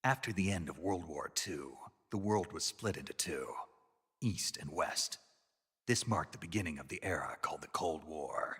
After the end of World War II, the world was split into two, East and West. This marked the beginning of the era called the Cold War.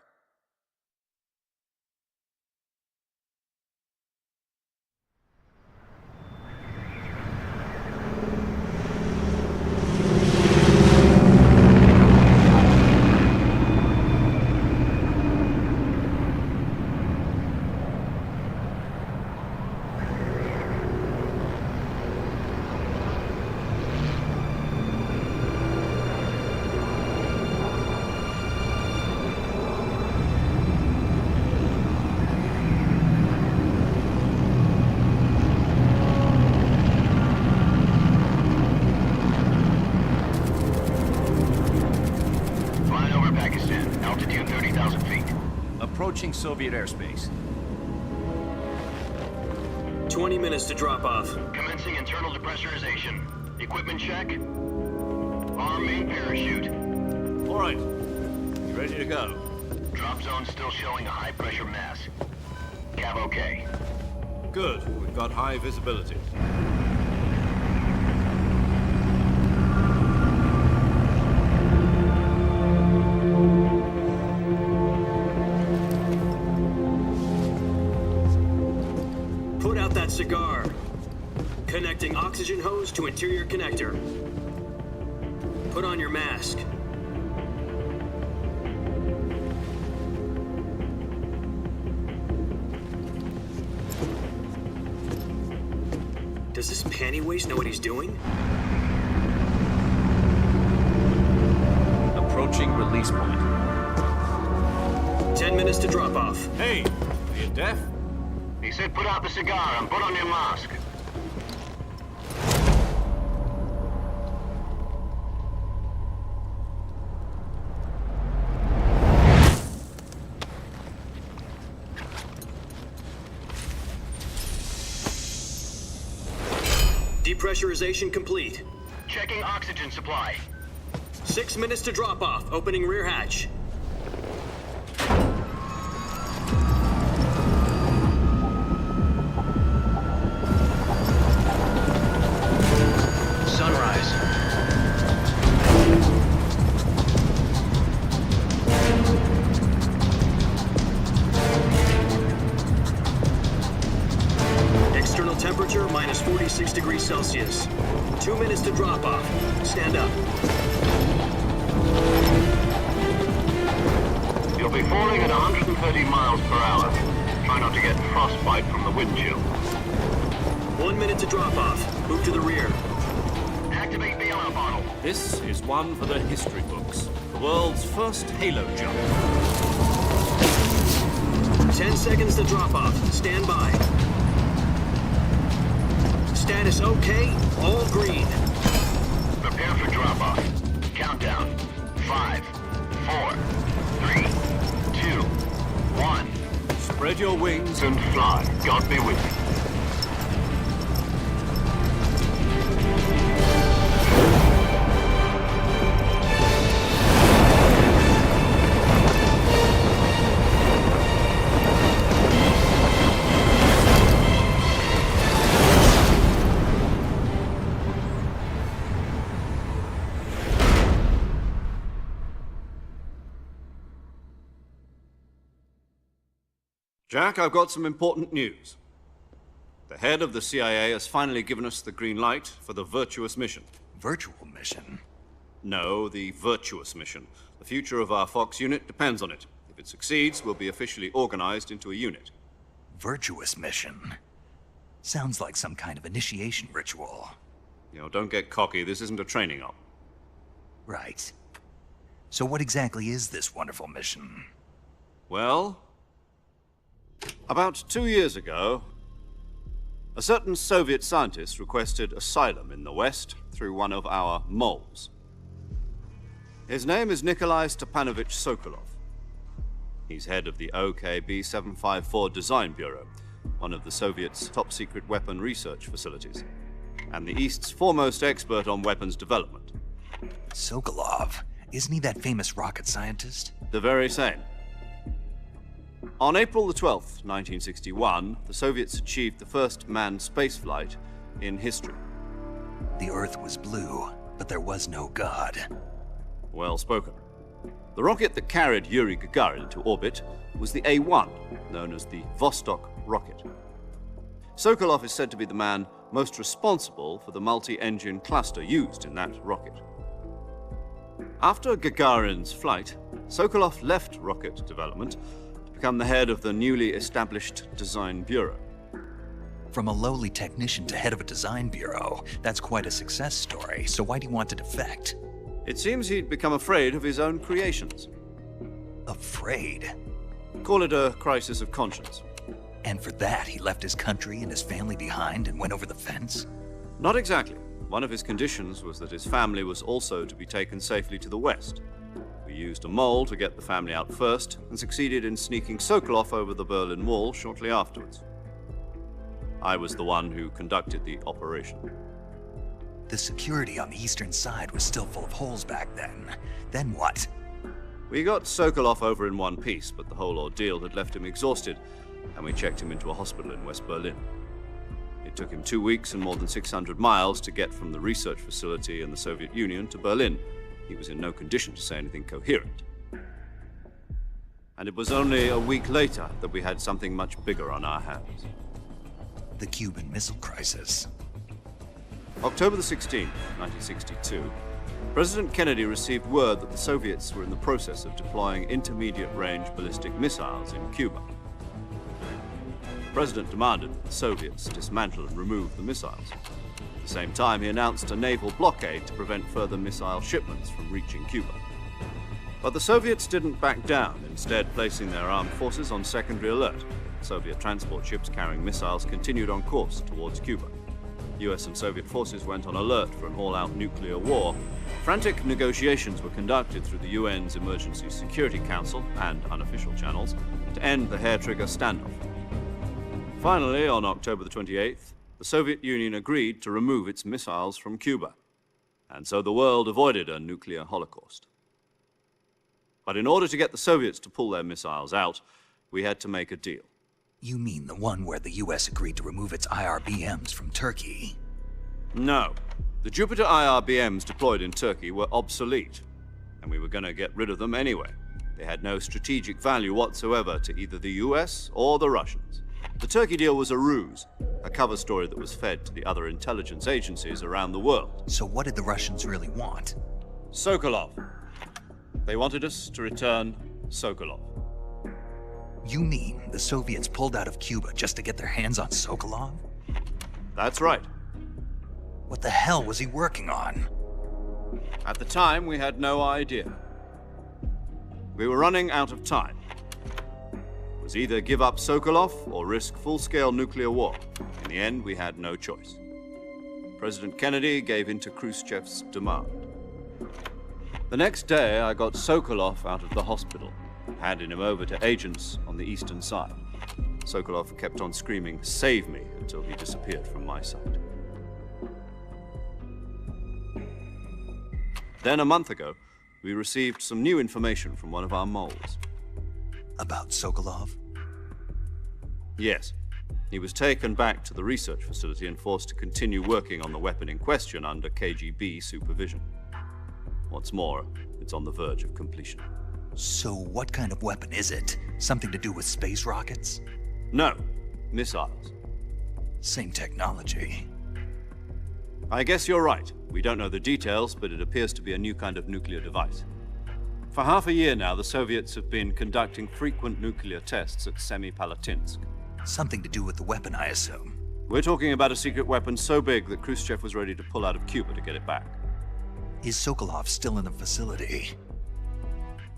Approaching Soviet airspace. 20 minutes to drop off. Commencing internal depressurization. Equipment check. Arm main parachute. All right. You ready to go? Drop zone still showing a high pressure mass. Cav okay. Good. We've got high visibility. Put out that cigar. Connecting oxygen hose to interior connector. Put on your mask. Does this panty waste know what he's doing? Approaching release point. 10 minutes to drop off. Hey, are you deaf? He said put out the cigar and put on your mask. Depressurization complete. Checking oxygen supply. 6 minutes to drop off. Opening rear hatch. Sunrise. External temperature minus 46 degrees Celsius. 2 minutes to drop off. Stand up. You'll be falling at 130 miles per hour. Try not to get frostbite from the wind chill. 1 minute to drop off. Move to the rear. Activate bailout bottle. This is one for the history books. The world's first halo jump. 10 seconds to drop off. Stand by. Status okay. All green. Prepare for drop-off. Countdown. 5, 4, 3, 2, 1. Spread your wings And fly. God be with you. Jack, I've got some important news. The head of the CIA has finally given us the green light for the Virtuous mission. Virtual mission? No, the Virtuous mission. The future of our Fox unit depends on it. If it succeeds, we'll be officially organized into a unit. Virtuous mission? Sounds like some kind of initiation ritual. You know, don't get cocky. This isn't a training op. Right. So what exactly is this wonderful mission? Well, about 2 years ago, a certain Soviet scientist requested asylum in the West through one of our moles. His name is Nikolai Stepanovich Sokolov. He's head of the OKB-754 Design Bureau, one of the Soviets' top-secret weapon research facilities, and the East's foremost expert on weapons development. Sokolov? Isn't he that famous rocket scientist? The very same. On April the 12th, 1961, the Soviets achieved the first manned spaceflight in history. The Earth was blue, but there was no God. Well spoken. The rocket that carried Yuri Gagarin to orbit was the A-1, known as the Vostok rocket. Sokolov is said to be the man most responsible for the multi-engine cluster used in that rocket. After Gagarin's flight, Sokolov left rocket development to become the head of the newly established Design Bureau. From a lowly technician to head of a design bureau, that's quite a success story, so why do you want to defect? It seems he'd become afraid of his own creations. Afraid? Call it a crisis of conscience. And for that, he left his country and his family behind and went over the fence? Not exactly. One of his conditions was that his family was also to be taken safely to the west. We used a mole to get the family out first and succeeded in sneaking Sokolov over the Berlin Wall shortly afterwards. I was the one who conducted the operation. The security on the eastern side was still full of holes back then. Then what? We got Sokolov over in one piece, but the whole ordeal had left him exhausted, and we checked him into a hospital in West Berlin. It took him 2 weeks and more than 600 miles to get from the research facility in the Soviet Union to Berlin. He was in no condition to say anything coherent. And it was only a week later that we had something much bigger on our hands. The Cuban Missile Crisis. October the 16th, 1962, President Kennedy received word that the Soviets were in the process of deploying intermediate-range ballistic missiles in Cuba. The President demanded that the Soviets dismantle and remove the missiles. At the same time, he announced a naval blockade to prevent further missile shipments from reaching Cuba. But the Soviets didn't back down, instead placing their armed forces on secondary alert. Soviet transport ships carrying missiles continued on course towards Cuba. US and Soviet forces went on alert for an all-out nuclear war. Frantic negotiations were conducted through the UN's Emergency Security Council and unofficial channels to end the hair-trigger standoff. Finally, on October the 28th, the Soviet Union agreed to remove its missiles from Cuba, and so the world avoided a nuclear holocaust. But in order to get the Soviets to pull their missiles out, we had to make a deal. You mean the one where the US agreed to remove its IRBMs from Turkey? No. The Jupiter IRBMs deployed in Turkey were obsolete, and we were going to get rid of them anyway. They had no strategic value whatsoever to either the US or the Russians. The Turkey deal was a ruse, a cover story that was fed to the other intelligence agencies around the world. So what did the Russians really want? Sokolov. They wanted us to return Sokolov. You mean the Soviets pulled out of Cuba just to get their hands on Sokolov? That's right. What the hell was he working on? At the time, we had no idea. We were running out of time. It was either give up Sokolov or risk full-scale nuclear war. In the end, we had no choice. President Kennedy gave in to Khrushchev's demand. The next day, I got Sokolov out of the hospital, handing him over to agents on the eastern side. Sokolov kept on screaming, "Save me," until he disappeared from my sight. Then a month ago, we received some new information from one of our moles. About Sokolov? Yes. He was taken back to the research facility and forced to continue working on the weapon in question under KGB supervision. What's more, it's on the verge of completion. So what kind of weapon is it? Something to do with space rockets? No, missiles. Same technology. I guess you're right. We don't know the details, but it appears to be a new kind of nuclear device. For half a year now, the Soviets have been conducting frequent nuclear tests at Semipalatinsk. Something to do with the weapon, I assume. We're talking about a secret weapon so big that Khrushchev was ready to pull out of Cuba to get it back. Is Sokolov still in the facility?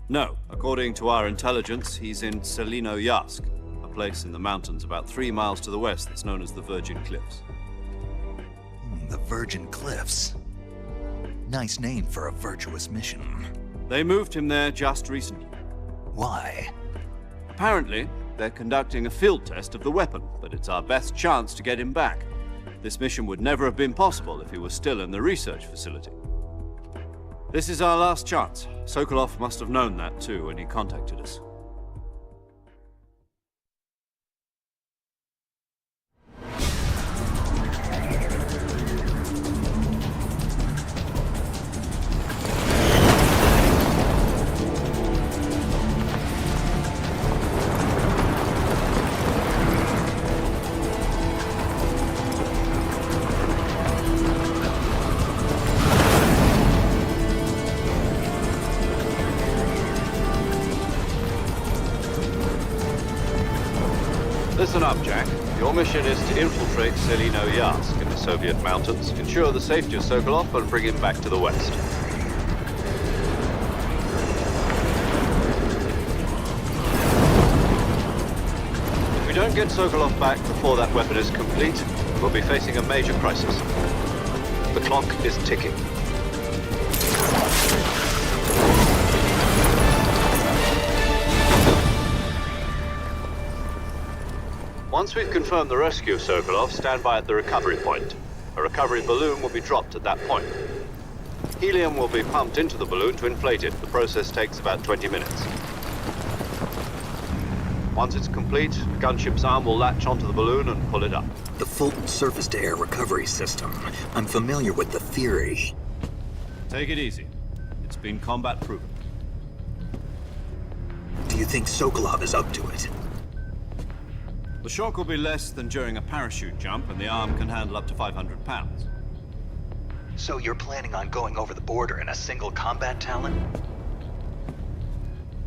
No. According to our intelligence, he's in Selinoyarsk, a place in the mountains about 3 miles to the west that's known as the Virgin Cliffs. The Virgin Cliffs. Nice name for a virtuous mission. They moved him there just recently. Why? Apparently, they're conducting a field test of the weapon, but it's our best chance to get him back. This mission would never have been possible if he was still in the research facility. This is our last chance. Sokolov must have known that too when he contacted us. up, Jack. Your mission is to infiltrate Selino-Yarsk in the Soviet mountains, ensure the safety of Sokolov, and bring him back to the west. If we don't get Sokolov back before that weapon is complete, we'll be facing a major crisis. The clock is ticking. Once we've confirmed the rescue of Sokolov, stand by at the recovery point. A recovery balloon will be dropped at that point. Helium will be pumped into the balloon to inflate it. The process takes about 20 minutes. Once it's complete, the gunship's arm will latch onto the balloon and pull it up. The Fulton surface-to-air recovery system. I'm familiar with the theory. Take it easy. It's been combat proven. Do you think Sokolov is up to it? The shock will be less than during a parachute jump, and the arm can handle up to 500 pounds. So you're planning on going over the border in a single combat Talon?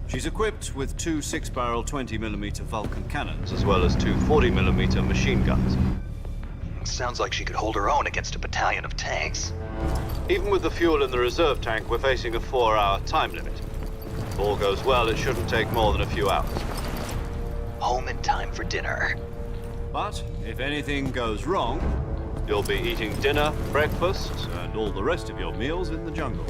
She's equipped with two 6-barrel 20mm Vulcan cannons, as well as two 40mm machine guns. Sounds like she could hold her own against a battalion of tanks. Even with the fuel in the reserve tank, we're facing a 4-hour time limit. If all goes well, it shouldn't take more than a few hours. Home in time for dinner. But if anything goes wrong, you'll be eating dinner, breakfast, and all the rest of your meals in the jungle.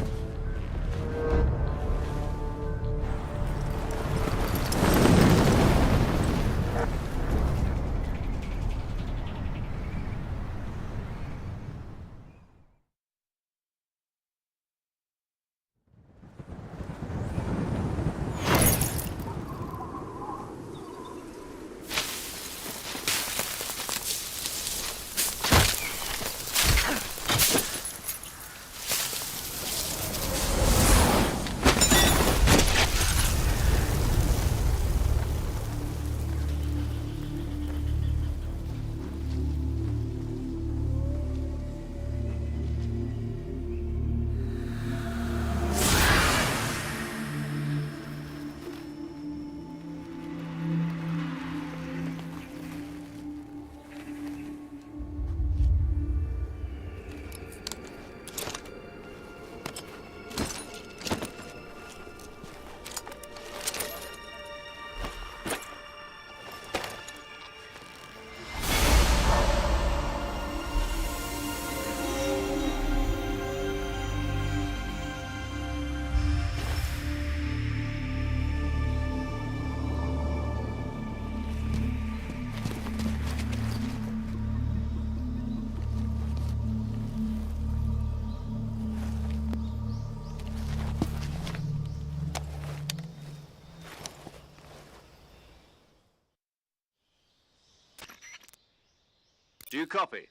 Do you copy?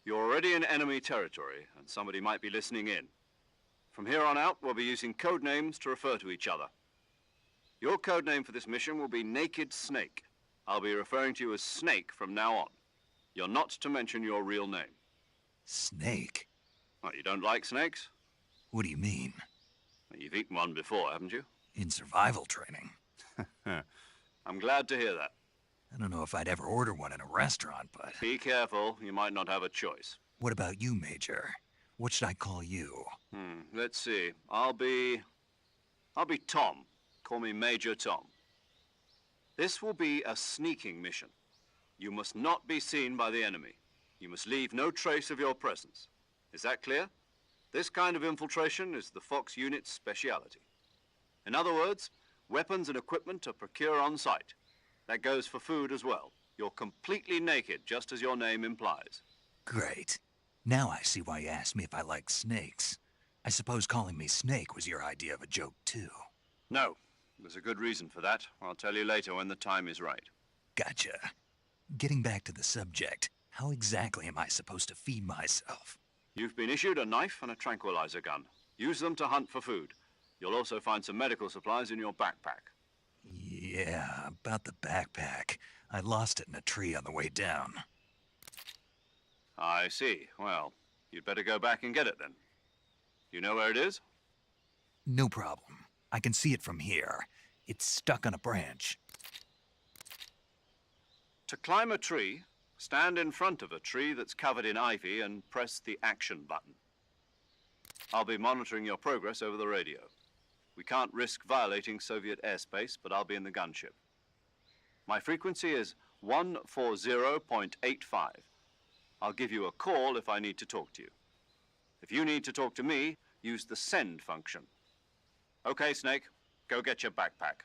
You're already in enemy territory, and somebody might be listening in. From here on out, we'll be using code names to refer to each other. Your code name for this mission will be Naked Snake. I'll be referring to you as Snake from now on. You're not to mention your real name. Snake? What, you don't like snakes? What do you mean? Well, you've eaten one before, haven't you? In survival training. I'm glad to hear that. I don't know if I'd ever order one in a restaurant, but... Be careful, you might not have a choice. What about you, Major? What should I call you? Let's see. I'll be Tom. Call me Major Tom. This will be a sneaking mission. You must not be seen by the enemy. You must leave no trace of your presence. Is that clear? This kind of infiltration is the Fox unit's speciality. In other words, weapons and equipment are procured on site. That goes for food as well. You're completely naked, just as your name implies. Great. Now I see why you asked me if I like snakes. I suppose calling me Snake was your idea of a joke, too. No. There's a good reason for that. I'll tell you later when the time is right. Gotcha. Getting back to the subject, how exactly am I supposed to feed myself? You've been issued a knife and a tranquilizer gun. Use them to hunt for food. You'll also find some medical supplies in your backpack. Yeah, about the backpack. I lost it in a tree on the way down. I see. Well, you'd better go back and get it then. You know where it is? No problem. I can see it from here. It's stuck on a branch. To climb a tree, stand in front of a tree that's covered in ivy and press the action button. I'll be monitoring your progress over the radio. We can't risk violating Soviet airspace, but I'll be in the gunship. My frequency is 140.85. I'll give you a call if I need to talk to you. If you need to talk to me, use the send function. Okay, Snake, go get your backpack.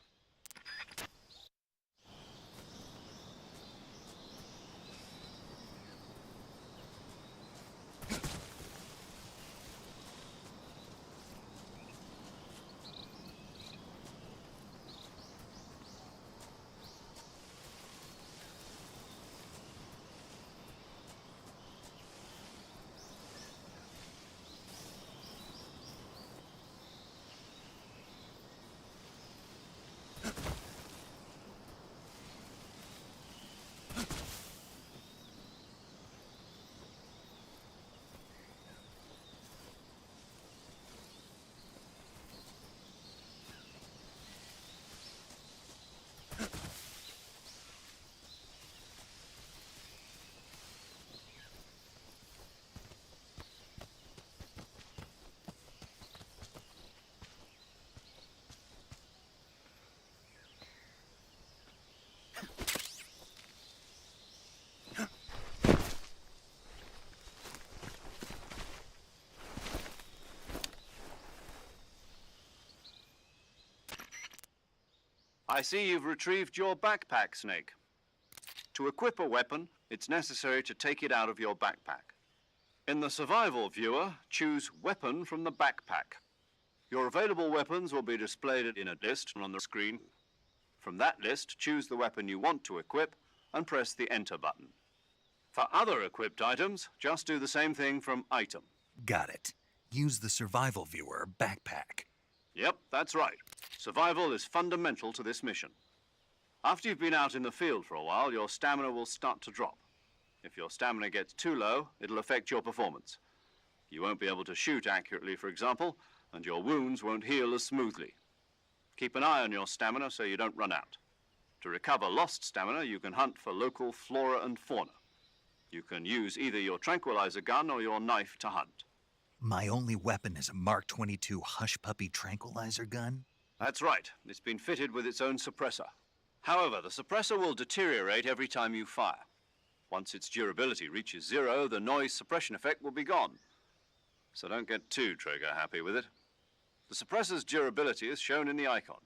I see you've retrieved your backpack, Snake. To equip a weapon, it's necessary to take it out of your backpack. In the survival viewer, choose Weapon from the backpack. Your available weapons will be displayed in a list on the screen. From that list, choose the weapon you want to equip and press the Enter button. For other equipped items, just do the same thing from Item. Got it. Use the survival viewer backpack. Yep, that's right. Survival is fundamental to this mission. After you've been out in the field for a while, your stamina will start to drop. If your stamina gets too low, it'll affect your performance. You won't be able to shoot accurately, for example, and your wounds won't heal as smoothly. Keep an eye on your stamina so you don't run out. To recover lost stamina, you can hunt for local flora and fauna. You can use either your tranquilizer gun or your knife to hunt. My only weapon is a Mark 22 Hush Puppy tranquilizer gun? That's right. It's been fitted with its own suppressor. However, the suppressor will deteriorate every time you fire. Once its durability reaches 0, the noise suppression effect will be gone. So don't get too trigger happy with it. The suppressor's durability is shown in the icon.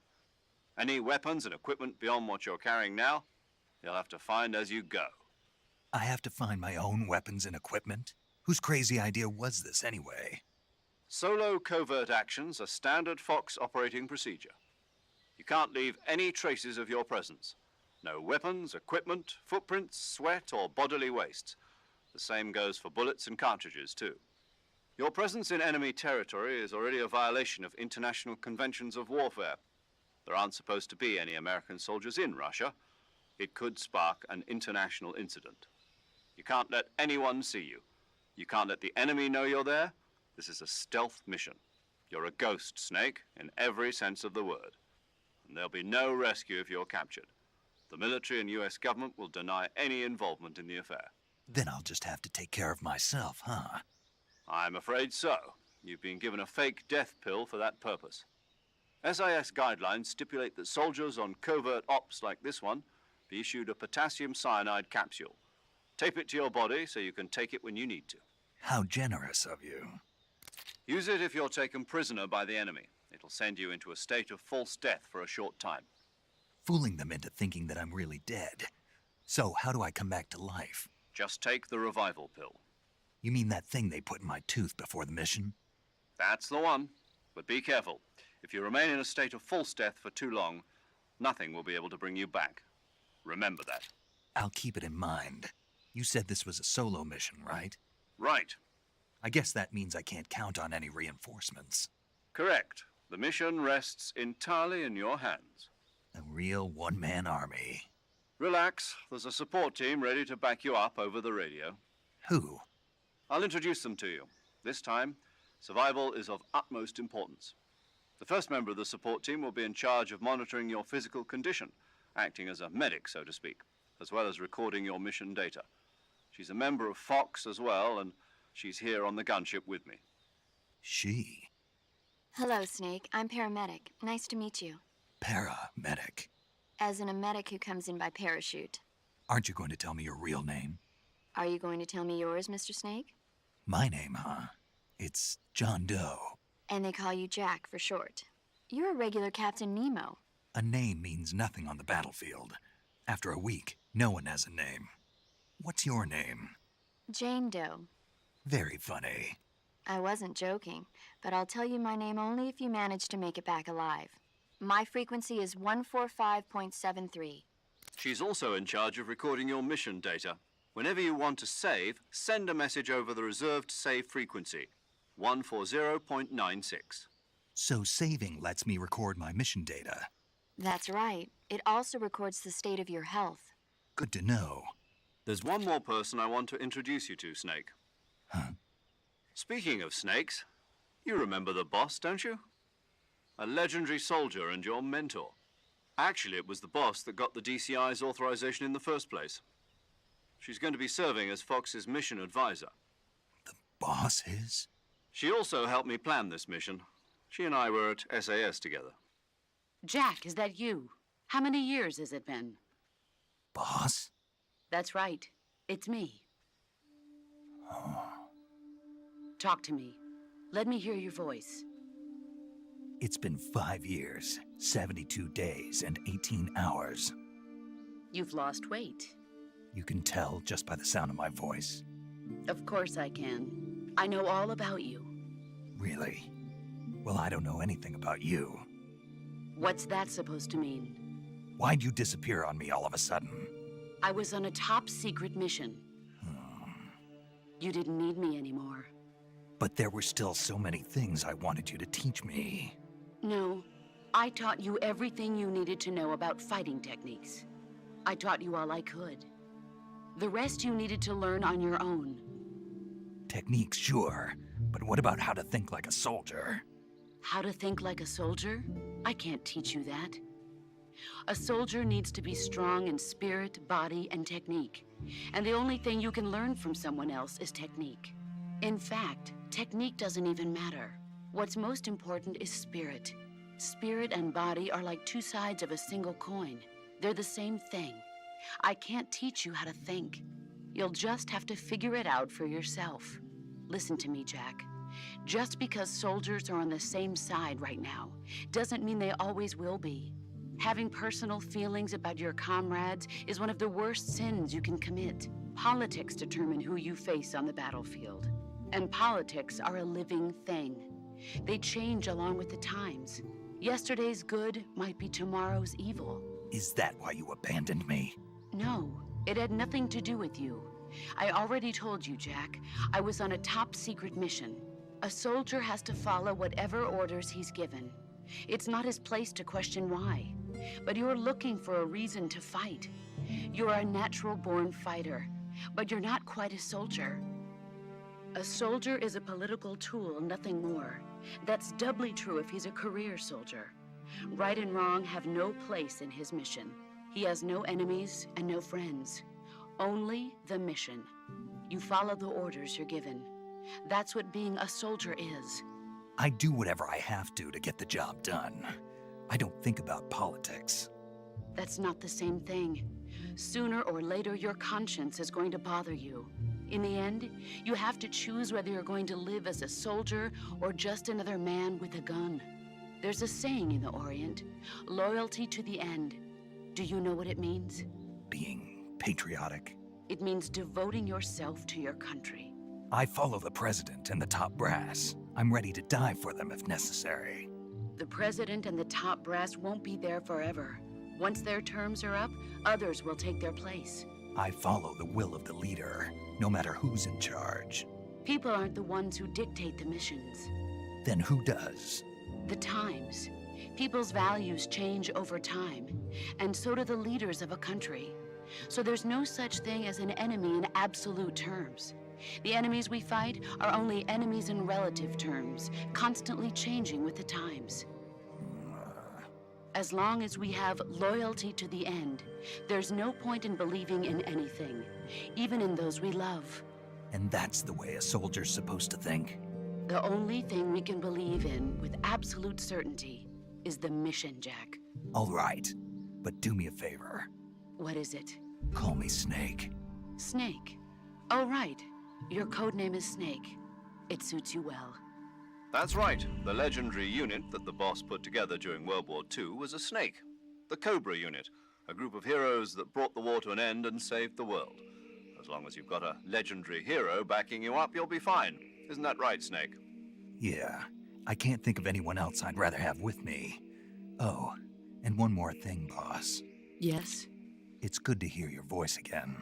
Any weapons and equipment beyond what you're carrying now, you'll have to find as you go. I have to find my own weapons and equipment? Whose crazy idea was this anyway? Solo covert actions are standard Fox operating procedure. You can't leave any traces of your presence. No weapons, equipment, footprints, sweat, or bodily waste. The same goes for bullets and cartridges, too. Your presence in enemy territory is already a violation of international conventions of warfare. There aren't supposed to be any American soldiers in Russia. It could spark an international incident. You can't let anyone see you. You can't let the enemy know you're there. This is a stealth mission. You're a ghost, Snake, in every sense of the word. And there'll be no rescue if you're captured. The military and US government will deny any involvement in the affair. Then I'll just have to take care of myself, huh? I'm afraid so. You've been given a fake death pill for that purpose. SIS guidelines stipulate that soldiers on covert ops like this one be issued a potassium cyanide capsule. Tape it to your body so you can take it when you need to. How generous of you. Use it if you're taken prisoner by the enemy. It'll send you into a state of false death for a short time. Fooling them into thinking that I'm really dead. So how do I come back to life? Just take the revival pill. You mean that thing they put in my tooth before the mission? That's the one. But be careful. If you remain in a state of false death for too long, nothing will be able to bring you back. Remember that. I'll keep it in mind. You said this was a solo mission, right? Right. I guess that means I can't count on any reinforcements. Correct. The mission rests entirely in your hands. A real one-man army. Relax. There's a support team ready to back you up over the radio. Who? I'll introduce them to you. This time, survival is of utmost importance. The first member of the support team will be in charge of monitoring your physical condition, acting as a medic, so to speak. as well as recording your mission data. She's a member of Fox as well, and she's here on the gunship with me. She? Hello, Snake. I'm paramedic. Nice to meet you. Paramedic. As in a medic who comes in by parachute. Aren't you going to tell me your real name? Are you going to tell me yours, Mr. Snake? My name, huh? It's John Doe. And they call you Jack for short. You're a regular Captain Nemo. A name means nothing on the battlefield. After a week, no one has a name. What's your name? Jane Doe. Very funny. I wasn't joking, but I'll tell you my name only if you manage to make it back alive. My frequency is 145.73. She's also in charge of recording your mission data. Whenever you want to save, send a message over the reserved save frequency, 140.96. So saving lets me record my mission data. That's right. It also records the state of your health. Good to know. There's one more person I want to introduce you to, Snake. Huh? Speaking of snakes, you remember the boss, don't you? A legendary soldier and your mentor. Actually, it was the boss that got the DCI's authorization in the first place. She's going to be serving as Fox's mission advisor. The boss is? She also helped me plan this mission. She and I were at SAS together. Jack, is that you? How many years has it been? Boss? That's right. It's me. Talk to me. Let me hear your voice. It's been 5 years, 72 days, and 18 hours. You've lost weight. You can tell just by the sound of my voice. Of course I can. I know all about you. Really? Well, I don't know anything about you. What's that supposed to mean? Why'd you disappear on me all of a sudden? I was on a top-secret mission. You didn't need me anymore. But there were still so many things I wanted you to teach me. No, I taught you everything you needed to know about fighting techniques. I taught you all I could. The rest you needed to learn on your own. Techniques, sure. But what about how to think like a soldier? How to think like a soldier? I can't teach you that. A soldier needs to be strong in spirit, body, and technique. And the only thing you can learn from someone else is technique. In fact, technique doesn't even matter. What's most important is spirit. Spirit and body are like two sides of a single coin. They're the same thing. I can't teach you how to think. You'll just have to figure it out for yourself. Listen to me, Jack. Just because soldiers are on the same side right now doesn't mean they always will be. Having personal feelings about your comrades is one of the worst sins you can commit. Politics determine who you face on the battlefield. And politics are a living thing. They change along with the times. Yesterday's good might be tomorrow's evil. Is that why you abandoned me? No, it had nothing to do with you. I already told you, Jack. I was on a top-secret mission. A soldier has to follow whatever orders he's given. It's not his place to question why. But you're looking for a reason to fight. You're a natural-born fighter, but you're not quite a soldier. A soldier is a political tool, nothing more. That's doubly true if he's a career soldier. Right and wrong have no place in his mission. He has no enemies and no friends. Only the mission. You follow the orders you're given. That's what being a soldier is. I do whatever I have to get the job done. I don't think about politics. That's not the same thing. Sooner or later, your conscience is going to bother you. In the end, you have to choose whether you're going to live as a soldier or just another man with a gun. There's a saying in the Orient, loyalty to the end. Do you know what it means? Being patriotic. It means devoting yourself to your country. I follow the president and the top brass. I'm ready to die for them if necessary. The president and the top brass won't be there forever. Once their terms are up, others will take their place. I follow the will of the leader, no matter who's in charge. People aren't the ones who dictate the missions. Then who does? The times. People's values change over time, and so do the leaders of a country. So there's no such thing as an enemy in absolute terms. The enemies we fight are only enemies in relative terms, constantly changing with the times. As long as we have loyalty to the end, there's no point in believing in anything, even in those we love. And that's the way a soldier's supposed to think? The only thing we can believe in with absolute certainty is the mission, Jack. All right, but do me a favor. What is it? Call me Snake. Snake. Oh, right. Your codename is Snake. It suits you well. That's right. The legendary unit that the boss put together during World War II was a snake. The Cobra unit, a group of heroes that brought the war to an end and saved the world. As long as you've got a legendary hero backing you up, you'll be fine. Isn't that right, Snake? Yeah, I can't think of anyone else I'd rather have with me. Oh, and one more thing, boss. Yes? It's good to hear your voice again.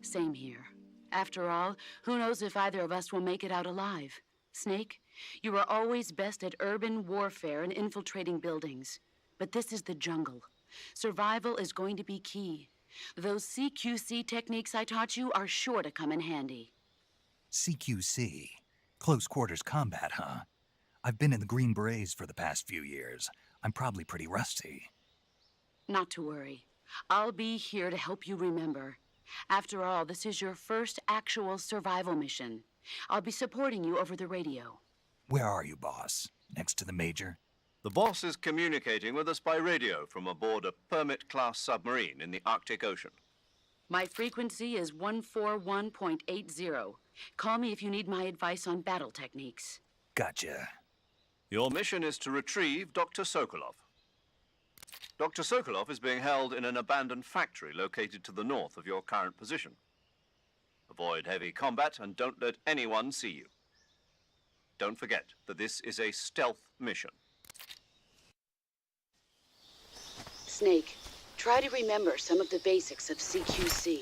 Same here. After all, who knows if either of us will make it out alive? Snake, you are always best at urban warfare and infiltrating buildings. But this is the jungle. Survival is going to be key. Those CQC techniques I taught you are sure to come in handy. CQC? Close quarters combat, huh? I've been in the Green Berets for the past few years. I'm probably pretty rusty. Not to worry. I'll be here to help you remember. After all, this is your first actual survival mission. I'll be supporting you over the radio. Where are you, boss? Next to the Major? The boss is communicating with us by radio from aboard a Permit-class submarine in the Arctic Ocean. My frequency is 141.80. Call me if you need my advice on battle techniques. Gotcha. Your mission is to retrieve Dr. Sokolov. Dr. Sokolov is being held in an abandoned factory located to the north of your current position. Avoid heavy combat and don't let anyone see you. Don't forget that this is a stealth mission. Snake, try to remember some of the basics of CQC.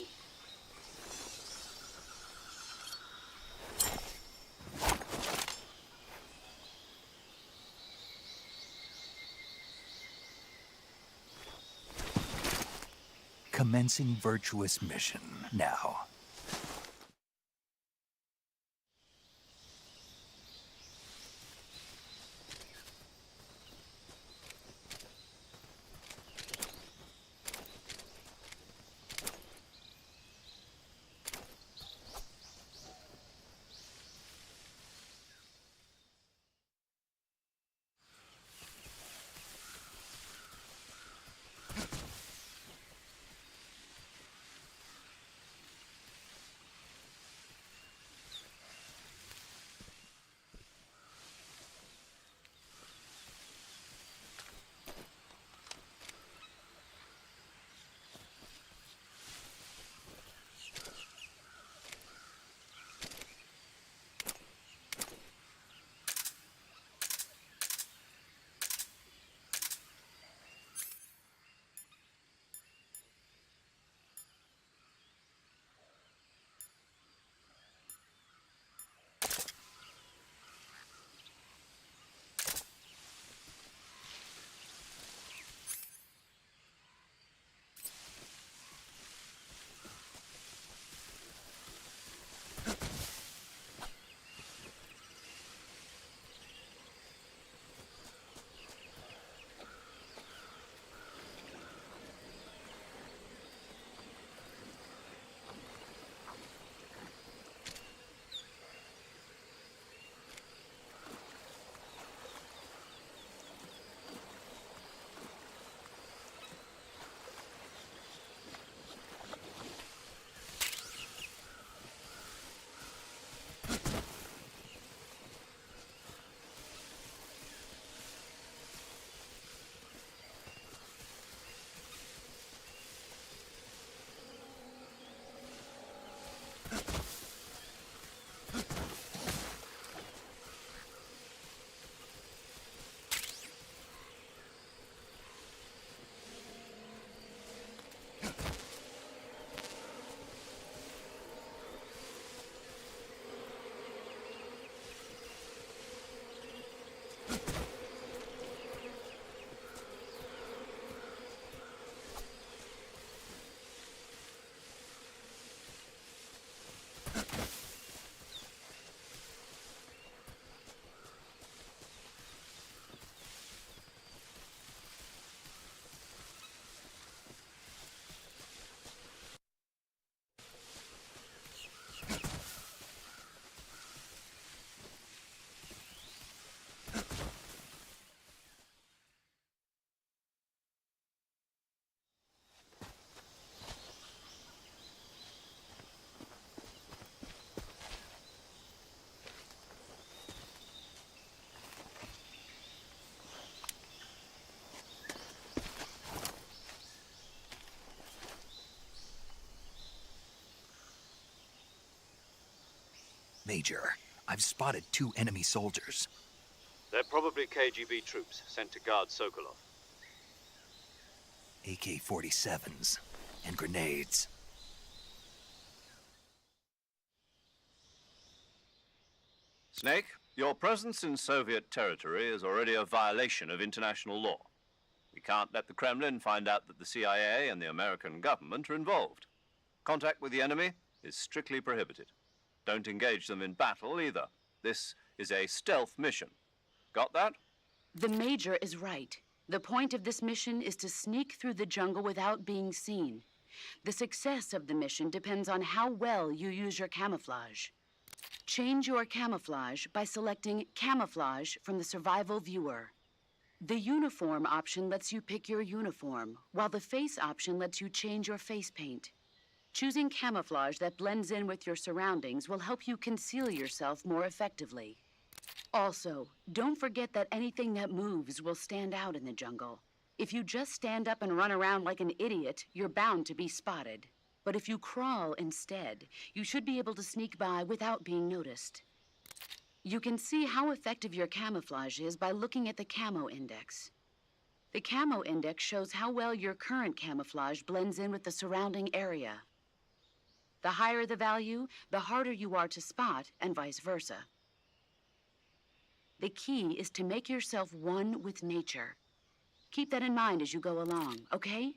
Commencing Virtuous mission now. Major, I've spotted 2 enemy soldiers. They're probably KGB troops sent to guard Sokolov. AK-47s and grenades. Snake, your presence in Soviet territory is already a violation of international law. We can't let the Kremlin find out that the CIA and the American government are involved. Contact with the enemy is strictly prohibited. Don't engage them in battle either. This is a stealth mission. Got that? The Major is right. The point of this mission is to sneak through the jungle without being seen. The success of the mission depends on how well you use your camouflage. Change your camouflage by selecting Camouflage from the Survival Viewer. The Uniform option lets you pick your uniform, while the Face option lets you change your face paint. Choosing camouflage that blends in with your surroundings will help you conceal yourself more effectively. Also, don't forget that anything that moves will stand out in the jungle. If you just stand up and run around like an idiot, you're bound to be spotted. But if you crawl instead, you should be able to sneak by without being noticed. You can see how effective your camouflage is by looking at the camo index. The camo index shows how well your current camouflage blends in with the surrounding area. The higher the value, the harder you are to spot, and vice versa. The key is to make yourself one with nature. Keep that in mind as you go along, okay?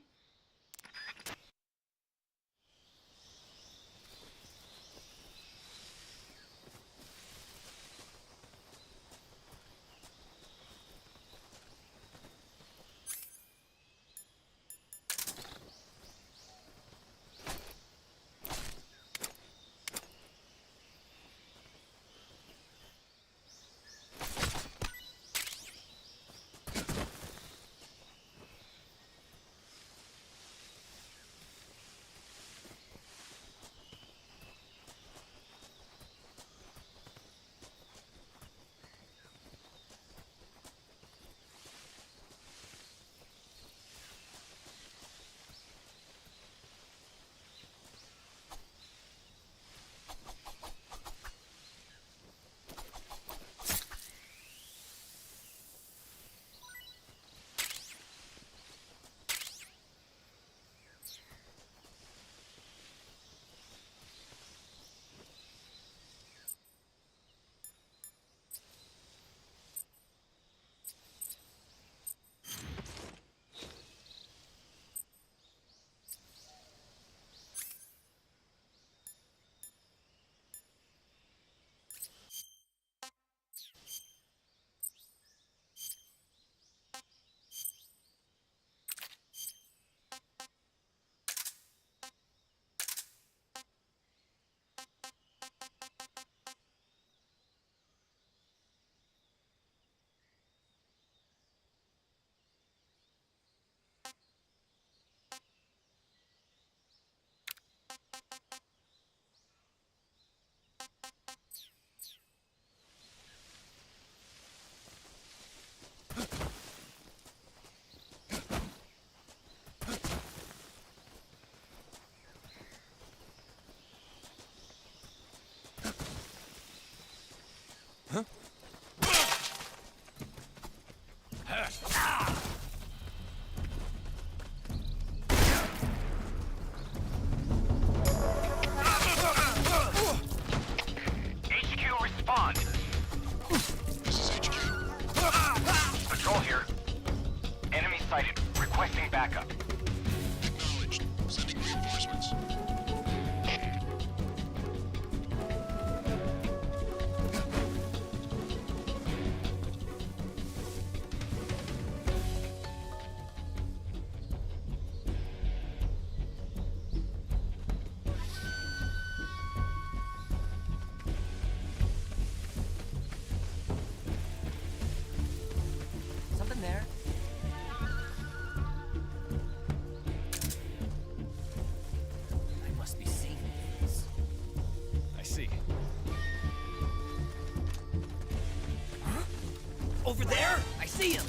HQ, respond. This is HQ. Patrol here. Enemy sighted. Requesting backup. Acknowledged. Sending reinforcements. Something there. I must be seeing things. I see. Huh? Over there? I see him!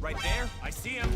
Right there. I see him.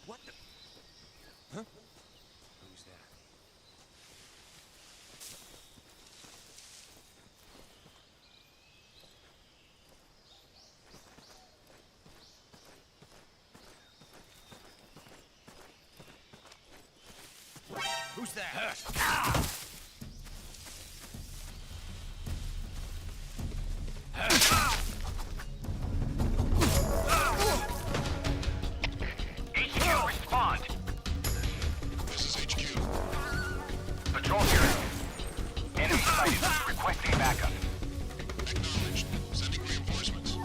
What the? Huh? Who's that? Who's that? HQ, respond. This is HQ. Patrol here. Enemy sighted. Requesting backup. Acknowledged. Sending reinforcements.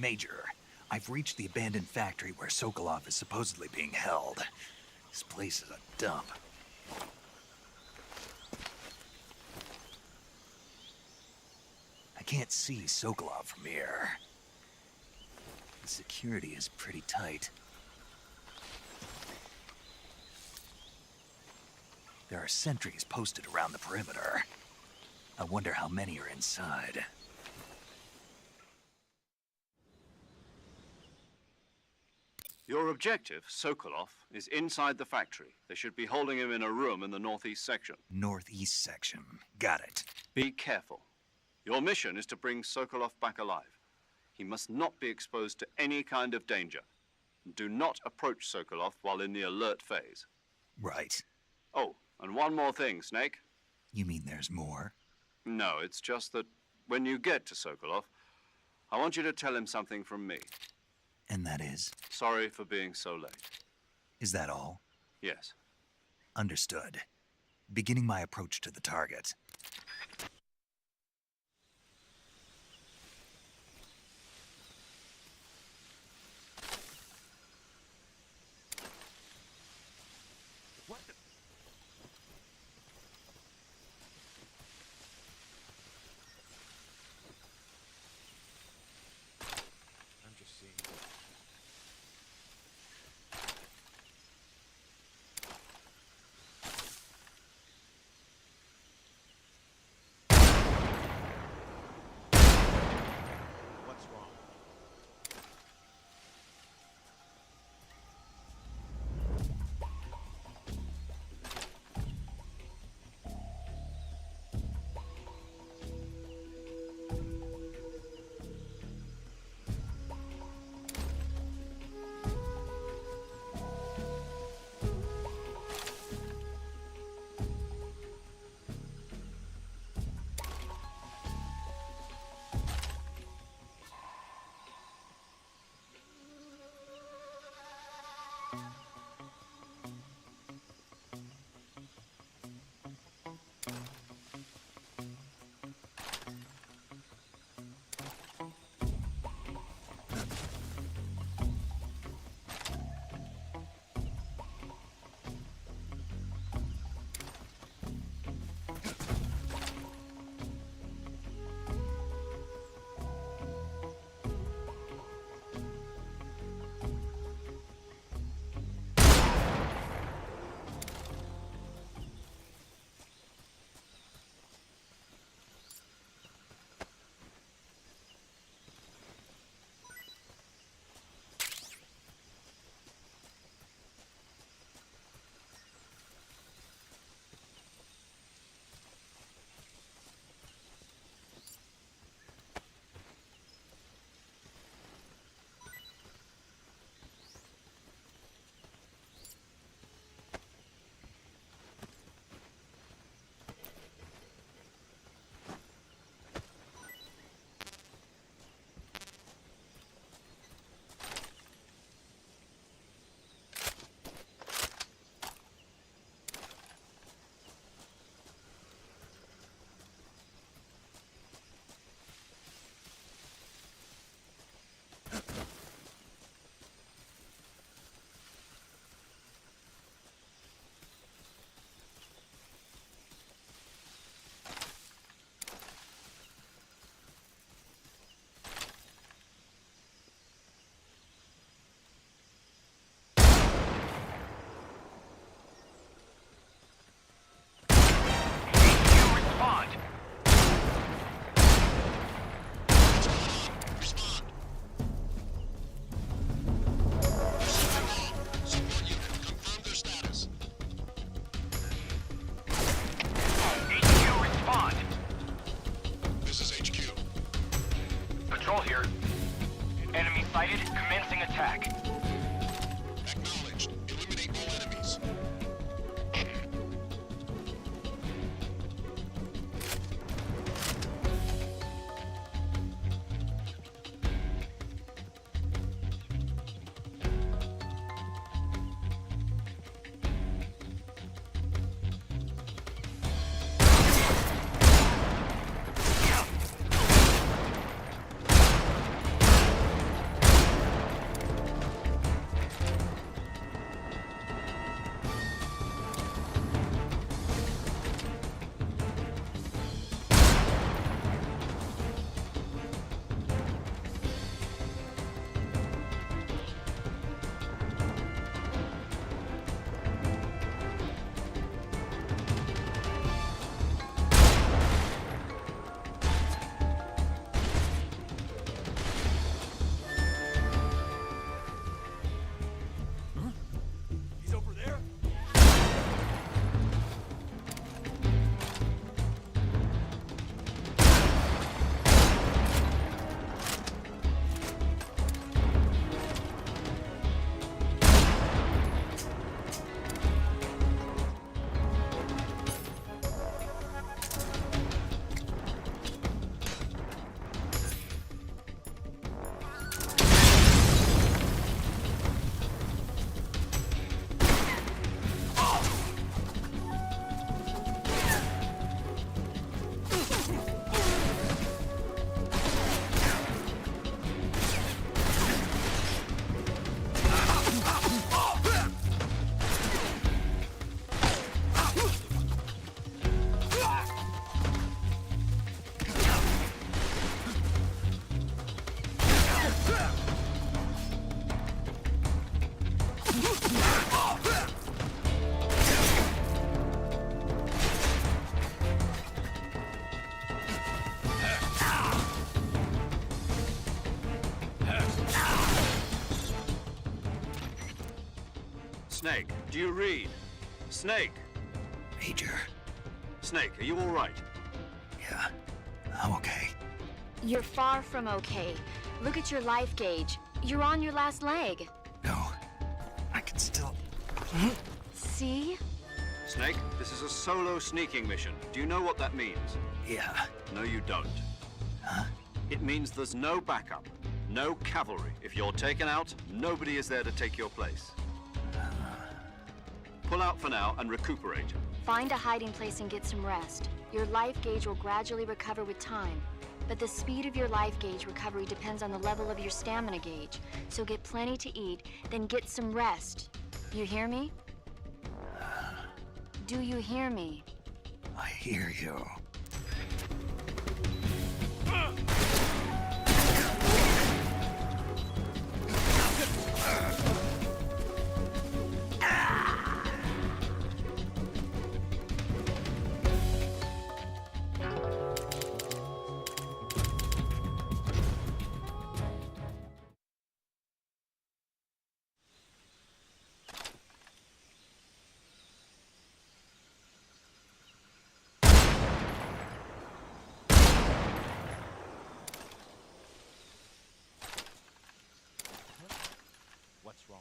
Major, I've reached the abandoned factory where Sokolov is supposedly being held. This place is a dump. I can't see Sokolov from here. The security is pretty tight. There are sentries posted around the perimeter. I wonder how many are inside. Your objective, Sokolov, is inside the factory. They should be holding him in a room in the northeast section. Northeast section. Got it. Be careful. Your mission is to bring Sokolov back alive. He must not be exposed to any kind of danger. Do not approach Sokolov while in the alert phase. Right. Oh, and one more thing, Snake. You mean there's more? No, it's just that when you get to Sokolov, I want you to tell him something from me. And that is? Sorry for being so late. Is that all? Yes. Understood. Beginning my approach to the target. What the? I'm just seeing. Snake, do you read? Snake! Major. Snake, are you all right? Yeah, I'm okay. You're far from okay. Look at your life gauge. You're on your last leg. No, I can still... See? Snake, this is a solo sneaking mission. Do you know what that means? Yeah. No, you don't. Huh? It means there's no backup, no cavalry. If you're taken out, nobody is there to take your place. Pull out for now and recuperate. Find a hiding place and get some rest. Your life gauge will gradually recover with time. But the speed of your life gauge recovery depends on the level of your stamina gauge. So get plenty to eat, then get some rest. You hear me? Do you hear me? I hear you. What's wrong?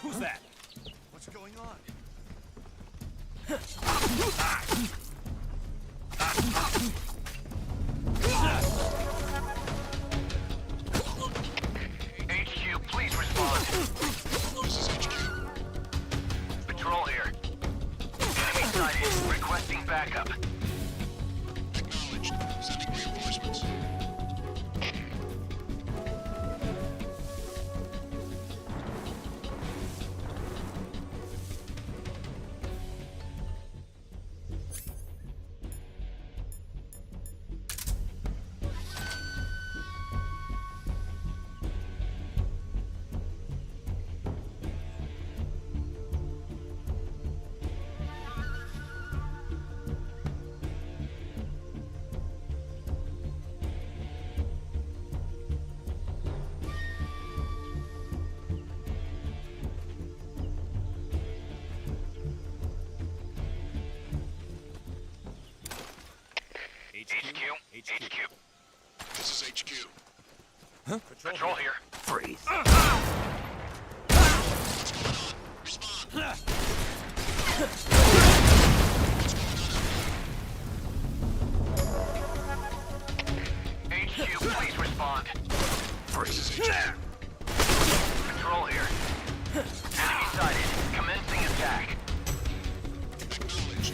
Who's that? What's going on? HQ, please respond. This is HQ. Patrol here. Enemy sighted. Requesting backup. Acknowledged. Sending reinforcements. HQ. This is HQ. Patrol here. Freeze. Respond. HQ, please respond. Freeze. Patrol here. Enemy sighted. Commencing attack. Acknowledged.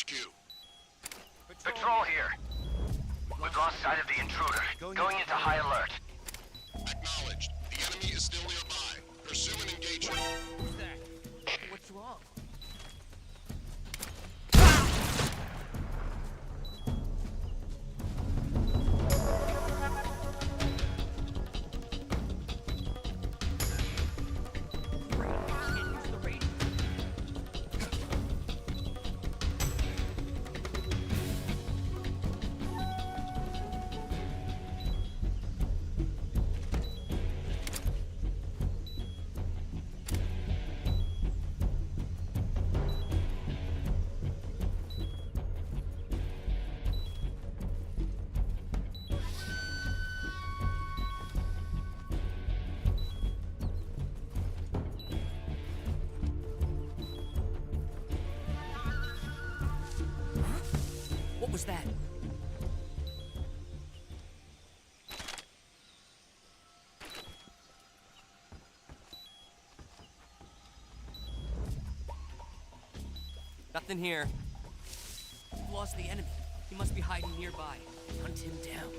HQ. Patrol here. We've lost sight of the intruder. Going into high alert. Acknowledged. The enemy is still nearby. Pursue and engage him. Who's that? What's wrong? What was that? Nothing here. We've lost the enemy. He must be hiding nearby. Hunt him down.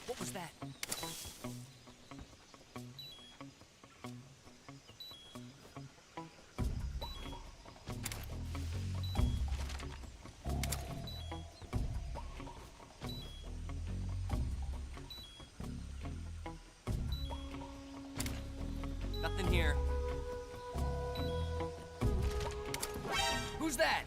What was that? Nothing here. Who's that?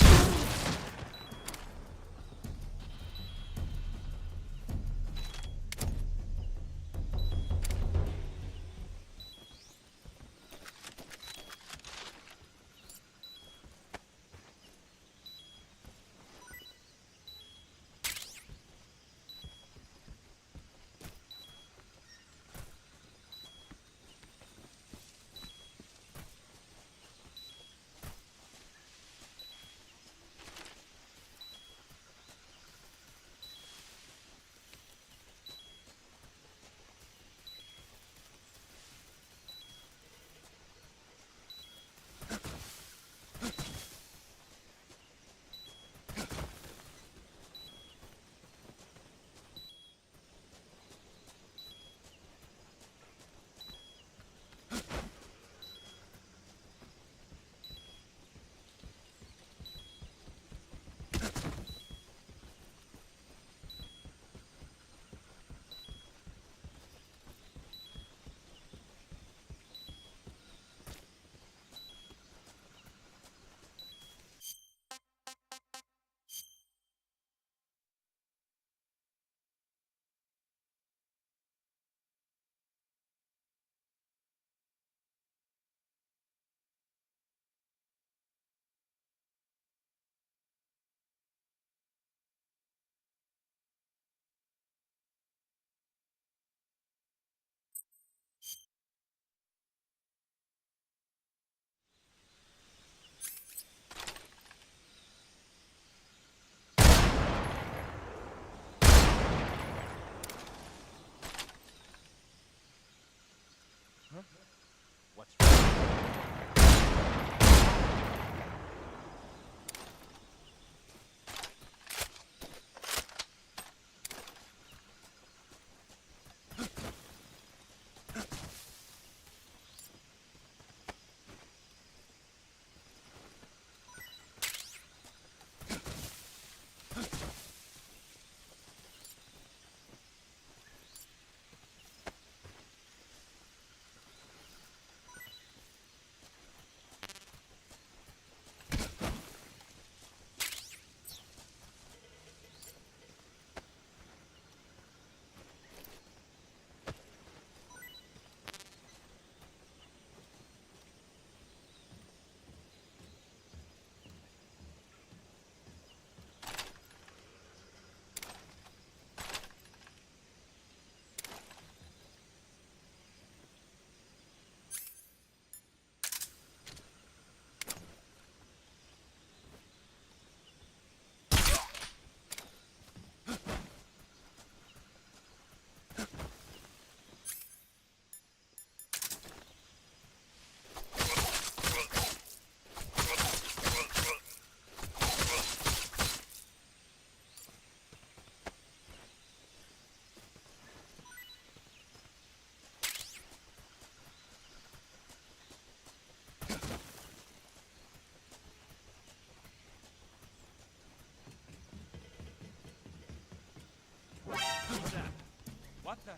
What the?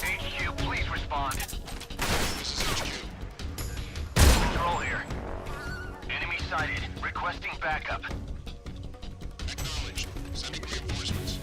HQ, please respond. This is HQ. Control here. Enemy sighted. Requesting backup. Acknowledged. Sending reinforcements.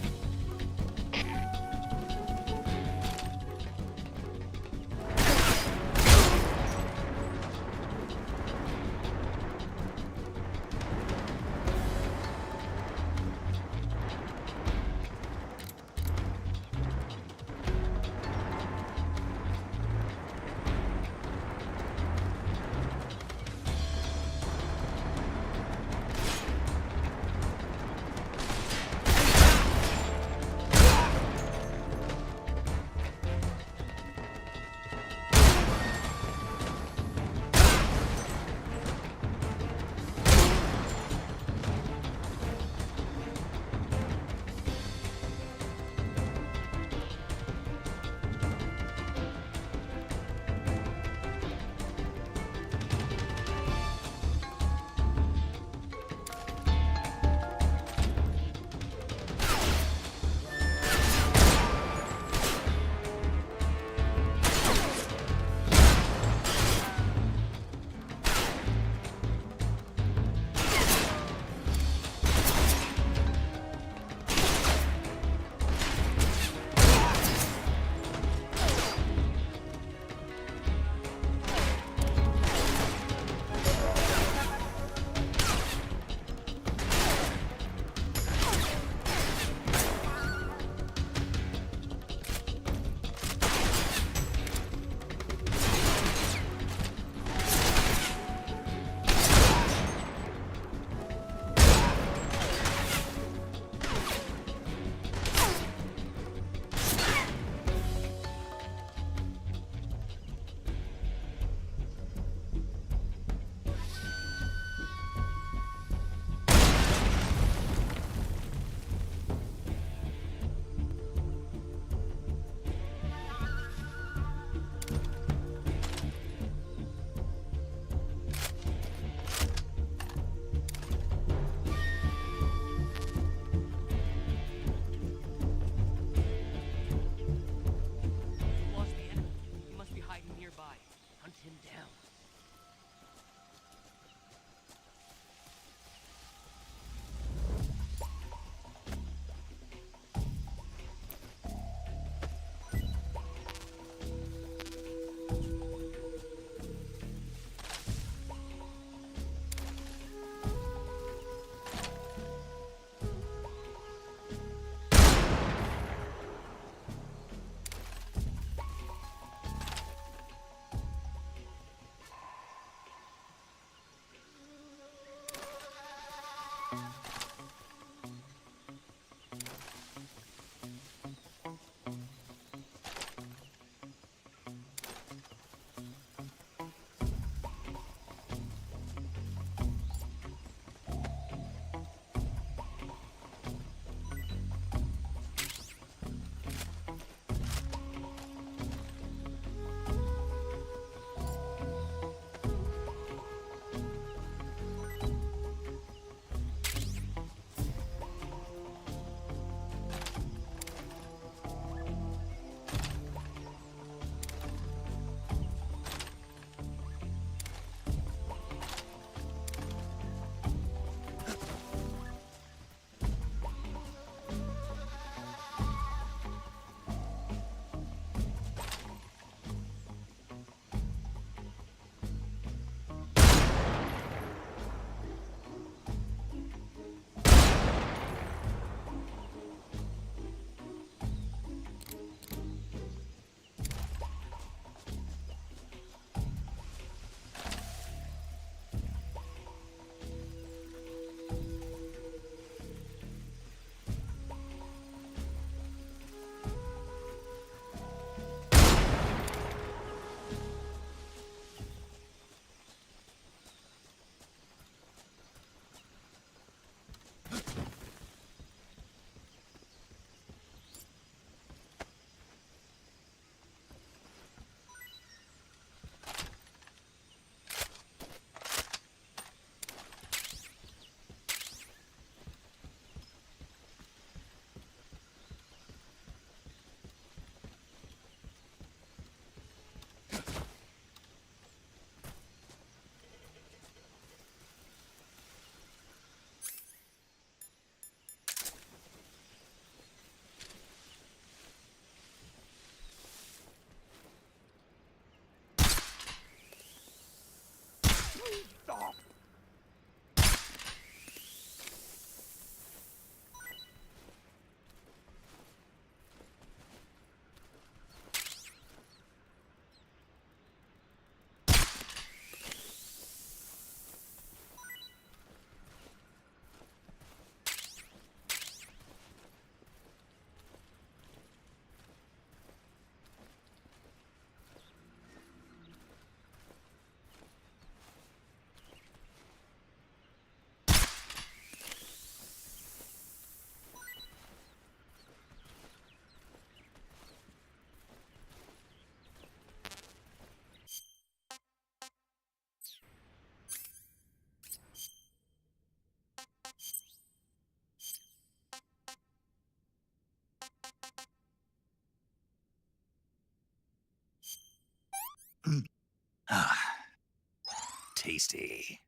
tasty.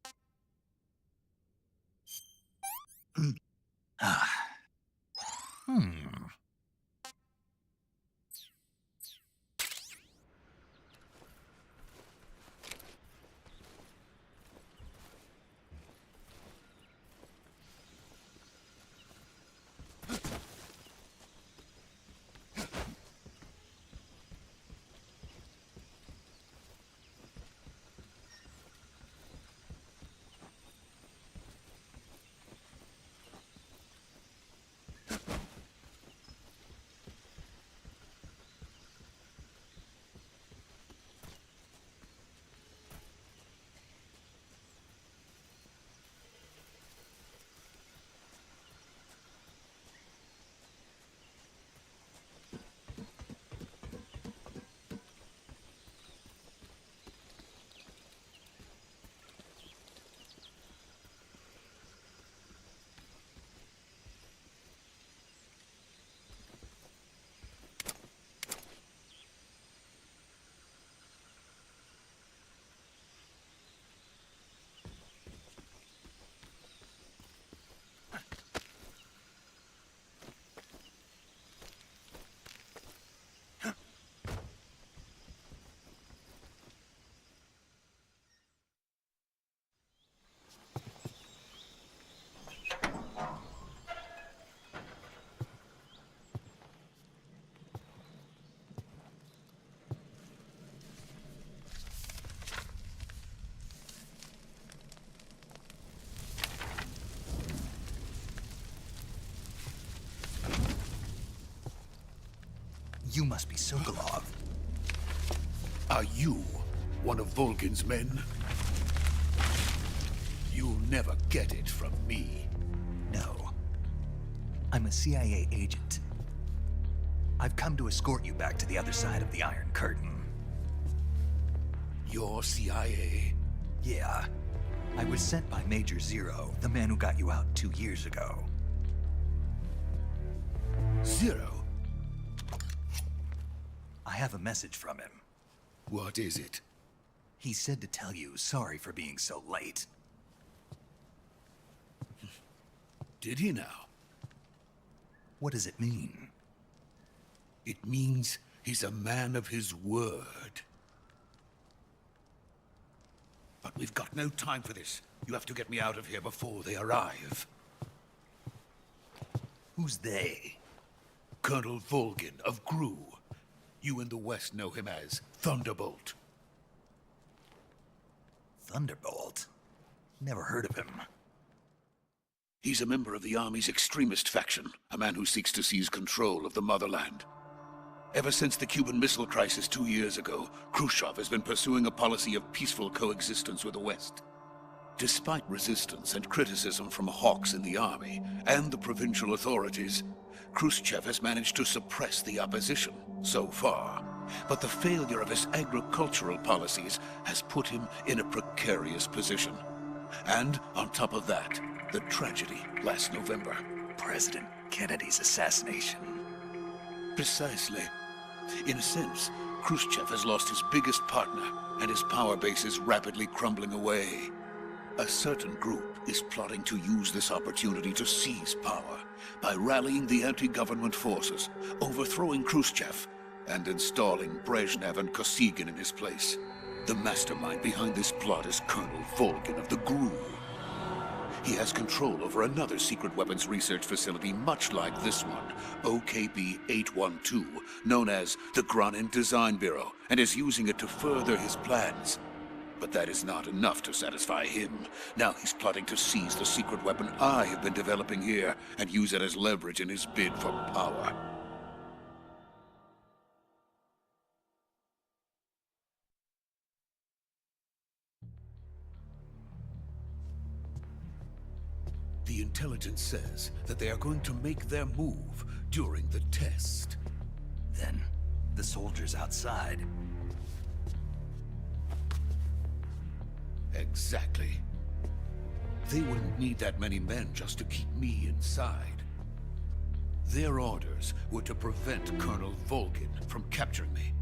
Ah. Hmm. You must be Sokolov. Are you one of Volgin's men? You'll never get it from me. No. I'm a CIA agent. I've come to escort you back to the other side of the Iron Curtain. You're CIA? Yeah. I was sent by Major Zero, the man who got you out 2 years ago. Zero? I have a message from him. What is it? He said to tell you sorry for being so late. Did he now? What does it mean? It means he's a man of his word. But we've got no time for this. You have to get me out of here before they arrive. Who's they? Colonel Volgin of Gru. You in the West know him as Thunderbolt. Thunderbolt? Never heard of him. He's a member of the Army's extremist faction, a man who seeks to seize control of the motherland. Ever since the Cuban Missile Crisis 2 years ago, Khrushchev has been pursuing a policy of peaceful coexistence with the West. Despite resistance and criticism from hawks in the Army and the provincial authorities, Khrushchev has managed to suppress the opposition so far. But the failure of his agricultural policies has put him in a precarious position. And on top of that, the tragedy last November. President Kennedy's assassination. Precisely. In a sense, Khrushchev has lost his biggest partner, and his power base is rapidly crumbling away. A certain group is plotting to use this opportunity to seize power by rallying the anti-government forces, overthrowing Khrushchev, and installing Brezhnev and Kosygin in his place. The mastermind behind this plot is Colonel Volgin of the GRU. He has control over another secret weapons research facility much like this one, OKB-812, known as the Granin Design Bureau, and is using it to further his plans. But that is not enough to satisfy him. Now he's plotting to seize the secret weapon I have been developing here and use it as leverage in his bid for power. The intelligence says that they are going to make their move during the test. Then, the soldiers outside. Exactly. They wouldn't need that many men just to keep me inside. Their orders were to prevent Colonel Volgin from capturing me.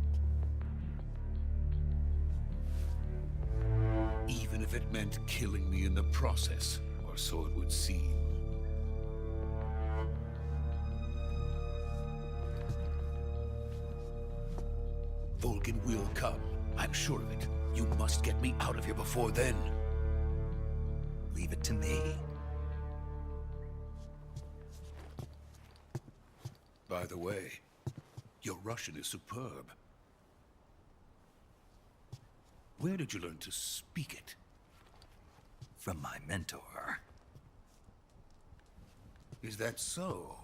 Even if if it meant killing me in the process, or so it would seem. Vulcan will come. I'm sure of it. You must get me out of here before then. Leave it to me. By the way, your Russian is superb. Where did you learn to speak it? From my mentor. Is that so?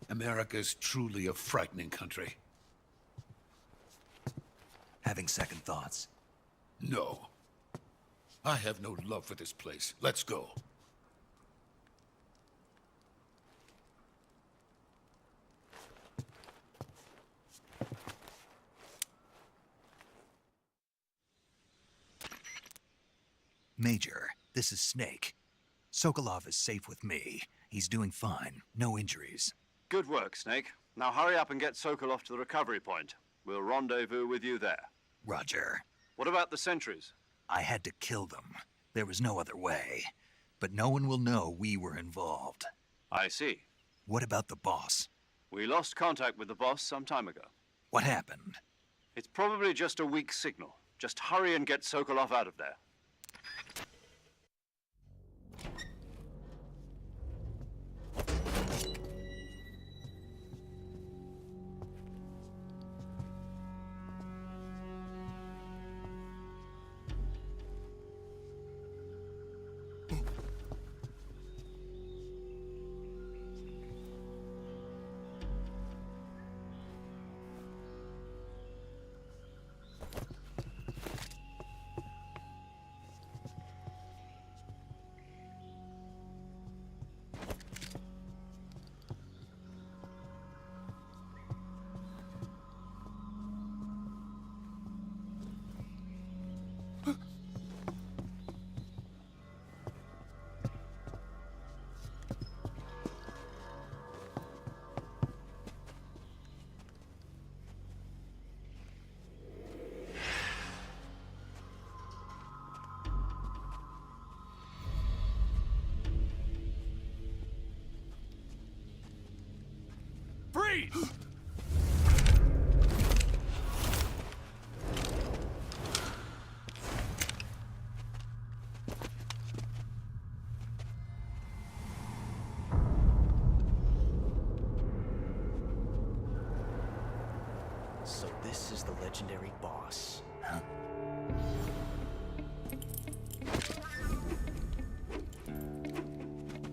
America's truly a frightening country. Having second thoughts? No. I have no love for this place. Let's go. Major, this is Snake. Sokolov is safe with me. He's doing fine. No injuries. Good work, Snake. Now hurry up and get Sokolov to the recovery point. We'll rendezvous with you there. Roger. What about the sentries? I had to kill them. There was no other way. But no one will know we were involved. I see. What about the boss? We lost contact with the boss some time ago. What happened? It's probably just a weak signal. Just hurry and get Sokolov out of there. Freeze! So this is the legendary boss. Huh?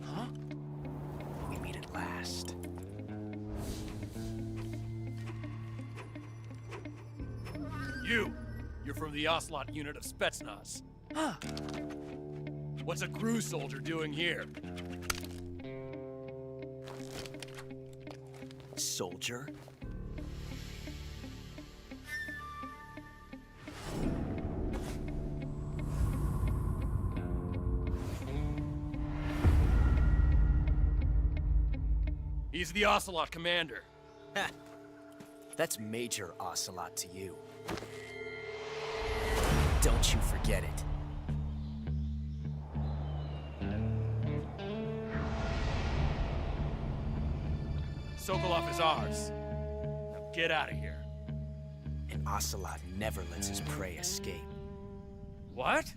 Huh? We meet at last. You're from the Ocelot unit of Spetsnaz. Huh. What's a crew soldier doing here? Soldier? He's the Ocelot commander. Ha! That's Major Ocelot to you. Don't you forget it. Sokolov is ours. Now get out of here. And Ocelot never lets his prey escape. What?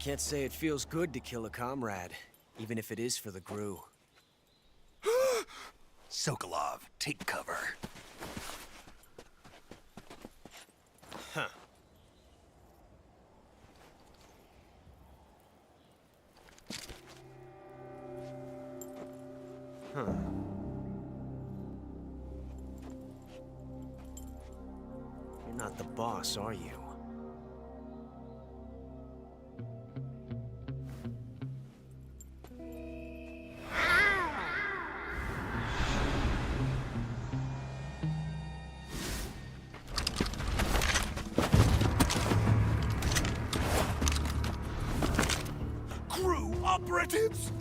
Can't say it feels good to kill a comrade, even if it is for the GRU. Sokolov, take cover. Huh. Huh. You're not the boss, are you? GRU operatives!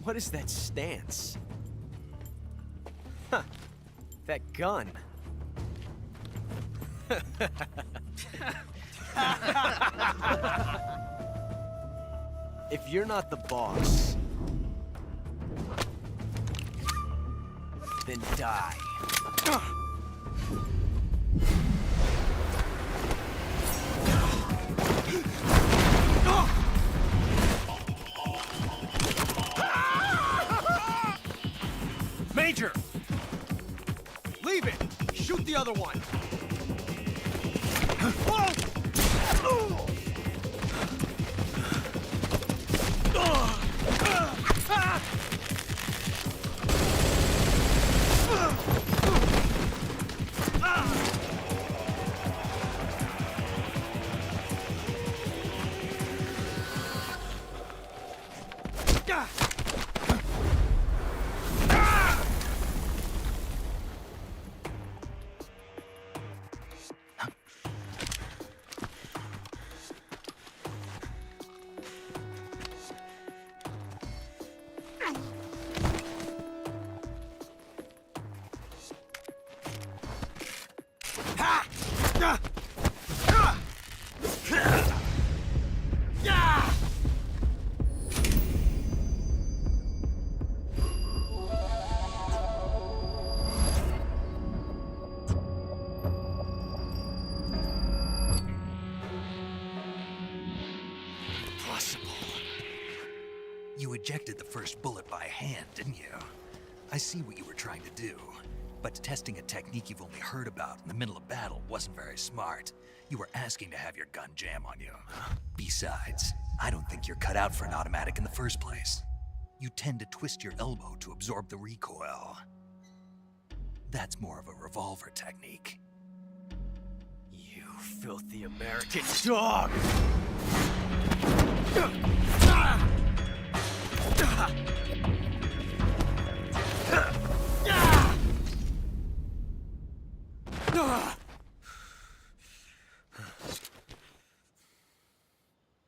What is that stance? Huh. That gun. If you're not the boss, then die. Major! Leave it! Shoot the other one! You ejected the first bullet by hand, didn't you? I see what you were trying to do. But testing a technique you've only heard about in the middle of battle wasn't very smart. You were asking to have your gun jam on you. Besides, I don't think you're cut out for an automatic in the first place. You tend to twist your elbow to absorb the recoil. That's more of a revolver technique. You filthy American dog!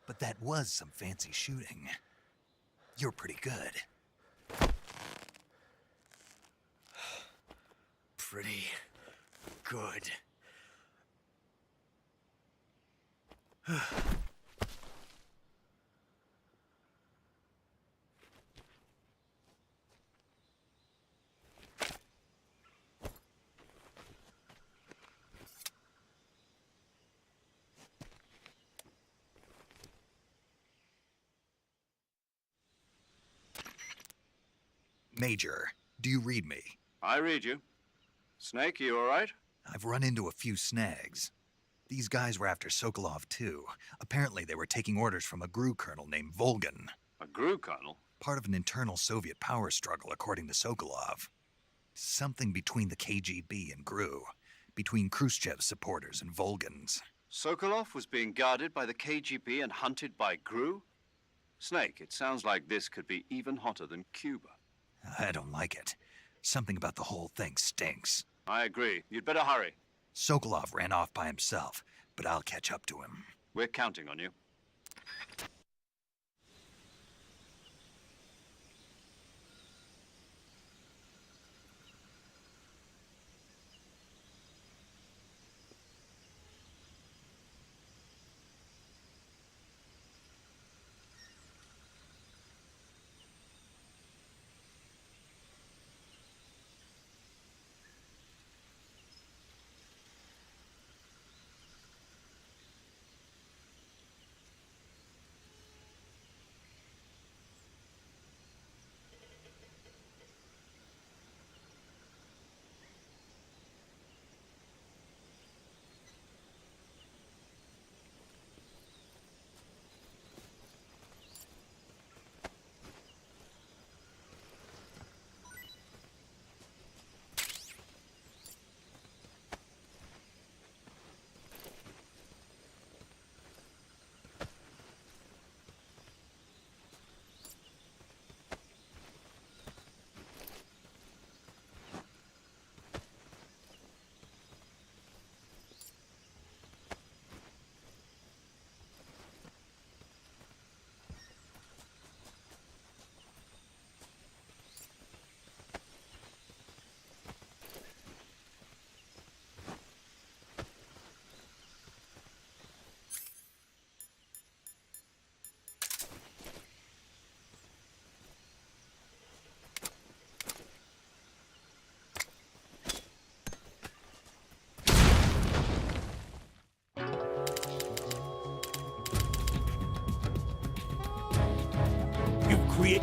But that was some fancy shooting. You're pretty good. Pretty good. Major, do you read me? I read you. Snake, you all right? I've run into a few snags. These guys were after Sokolov too. Apparently they were taking orders from a GRU colonel named Volgan. A GRU colonel? Part of an internal Soviet power struggle, according to Sokolov. Something between the KGB and GRU. Between Khrushchev's supporters and Volgan's. Sokolov was being guarded by the KGB and hunted by GRU? Snake, it sounds like this could be even hotter than Cuba. I don't like it. Something about the whole thing stinks. I agree. You'd better hurry. Sokolov ran off by himself, but I'll catch up to him. We're counting on you. create...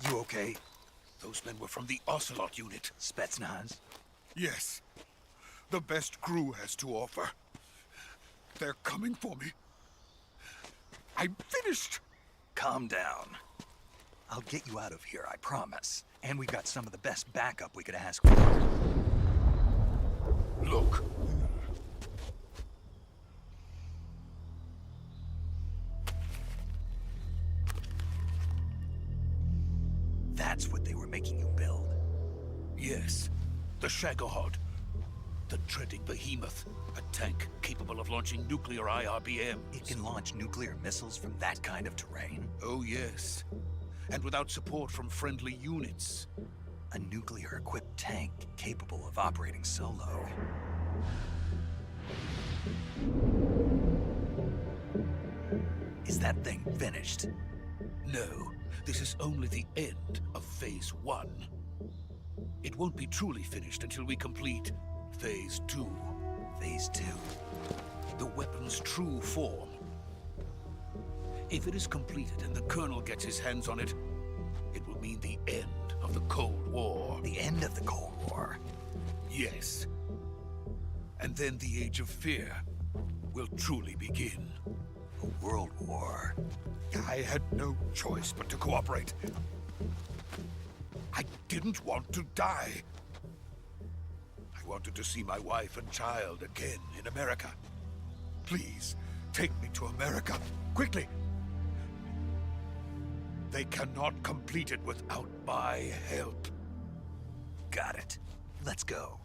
You okay? Those men were from the Ocelot unit. Spetsnaz? Yes. The best crew has to offer. They're coming for me. I'm finished! Calm down. I'll get you out of here, I promise. And we've got some of the best backup we could ask for. Look. That's what they were making you build? Yes. The Shagohod. The treading behemoth. A tank capable of launching nuclear IRBMs. It can launch nuclear missiles from that kind of terrain? Oh, yes. And without support from friendly units. A nuclear-equipped tank capable of operating solo. Is that thing finished? No. This is only the end of Phase 1. It won't be truly finished until we complete Phase 2. Phase 2? The weapon's true form. If it is completed and the Colonel gets his hands on it, it will mean the end of the Cold War. The end of the Cold War? Yes. And then the Age of Fear will truly begin. A world war? I had no choice but to cooperate. I didn't want to die. I wanted to see my wife and child again in America. Please, take me to America, quickly. They cannot complete it without my help. Got it. Let's go.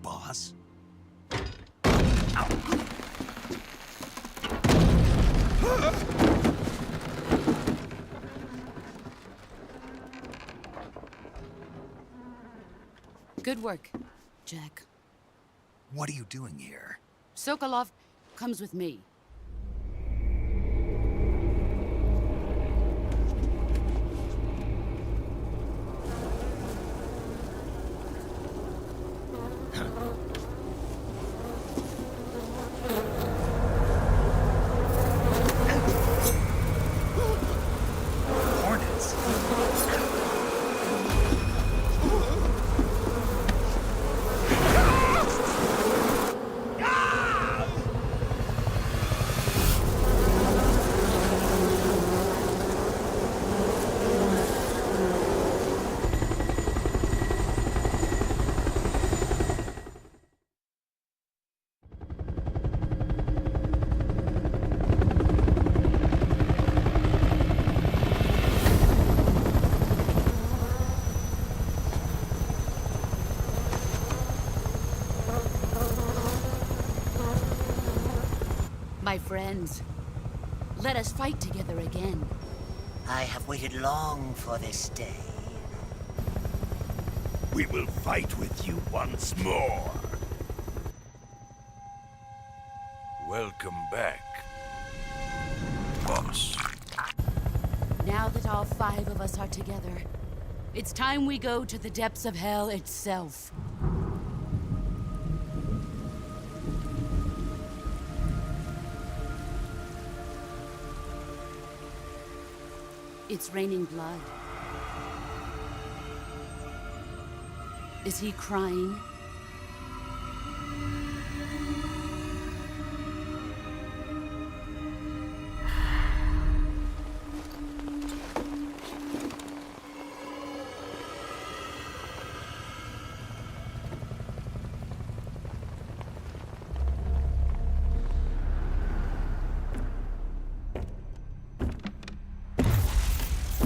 Boss? Good work, Jack. What are you doing here? Sokolov comes with me. Hornets? my friends. Let us fight together again. I have waited long for this day. We will fight with you once more. Welcome back, boss. Now that all 5 of us are together, it's time we go to the depths of hell itself. It's raining blood. Is he crying?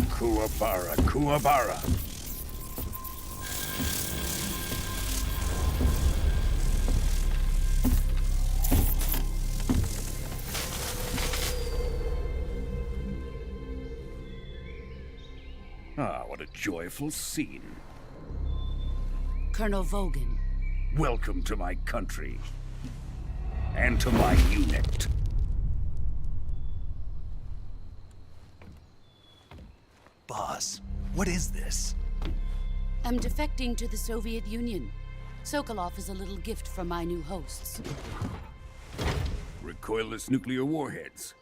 Kuwabara, Kuwabara. Ah, what a joyful scene. Colonel Vogan. Welcome to my country. And to my unit. Boss, what is this? I'm defecting to the Soviet Union. Sokolov is a little gift from my new hosts. Recoilless nuclear warheads.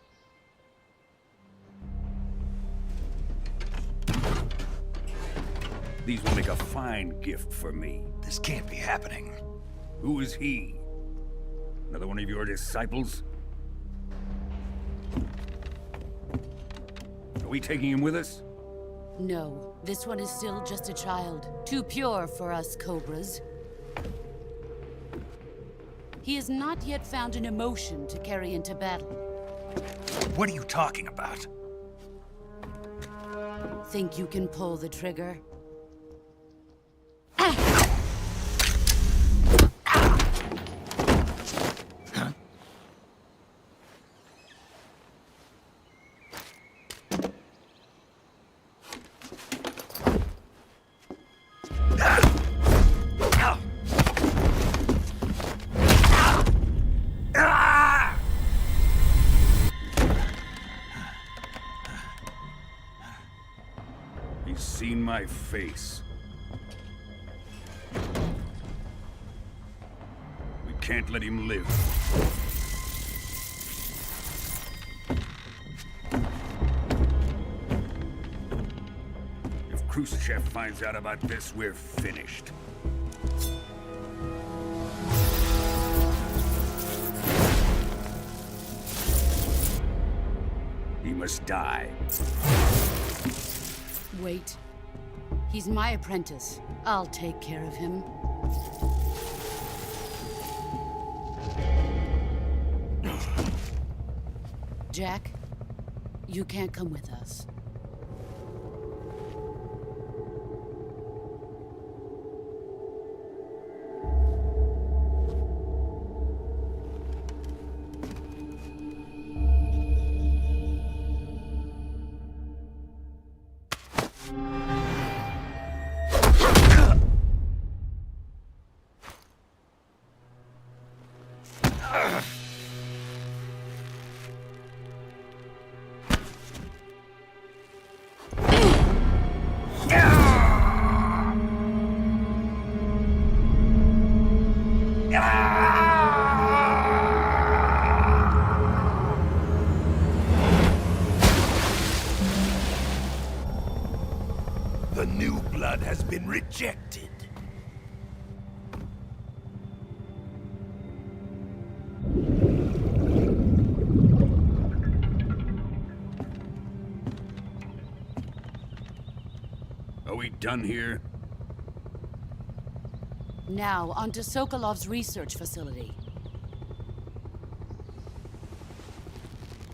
These will make a fine gift for me. This can't be happening. Who is he? Another one of your disciples? Are we taking him with us? No, this one is still just a child. Too pure for us Cobras. He has not yet found an emotion to carry into battle. What are you talking about? Think you can pull the trigger? He's seen my face. We can't let him live. If Khrushchev finds out about this, we're finished. He must die. Wait. He's my apprentice. I'll take care of him. Jack, you can't come with us. The new blood has been rejected. Are we done here? Now, onto Sokolov's research facility.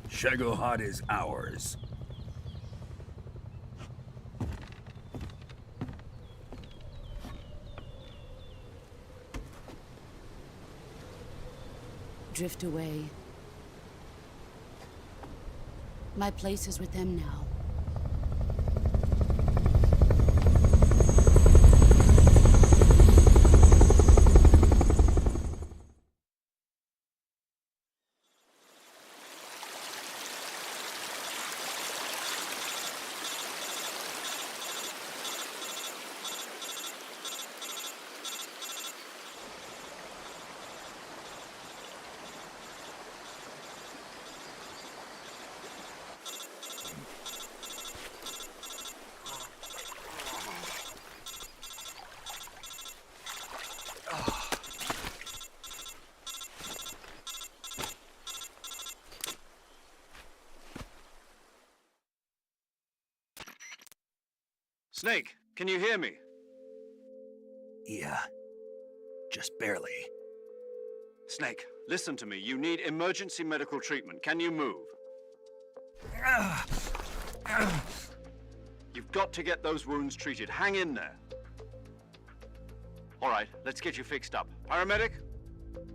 Shagohod is ours. Drift away. My place is with them now. Snake, can you hear me? Yeah. Just barely. Snake, listen to me. You need emergency medical treatment. Can you move? You've got to get those wounds treated. Hang in there. All right, let's get you fixed up. Paramedic?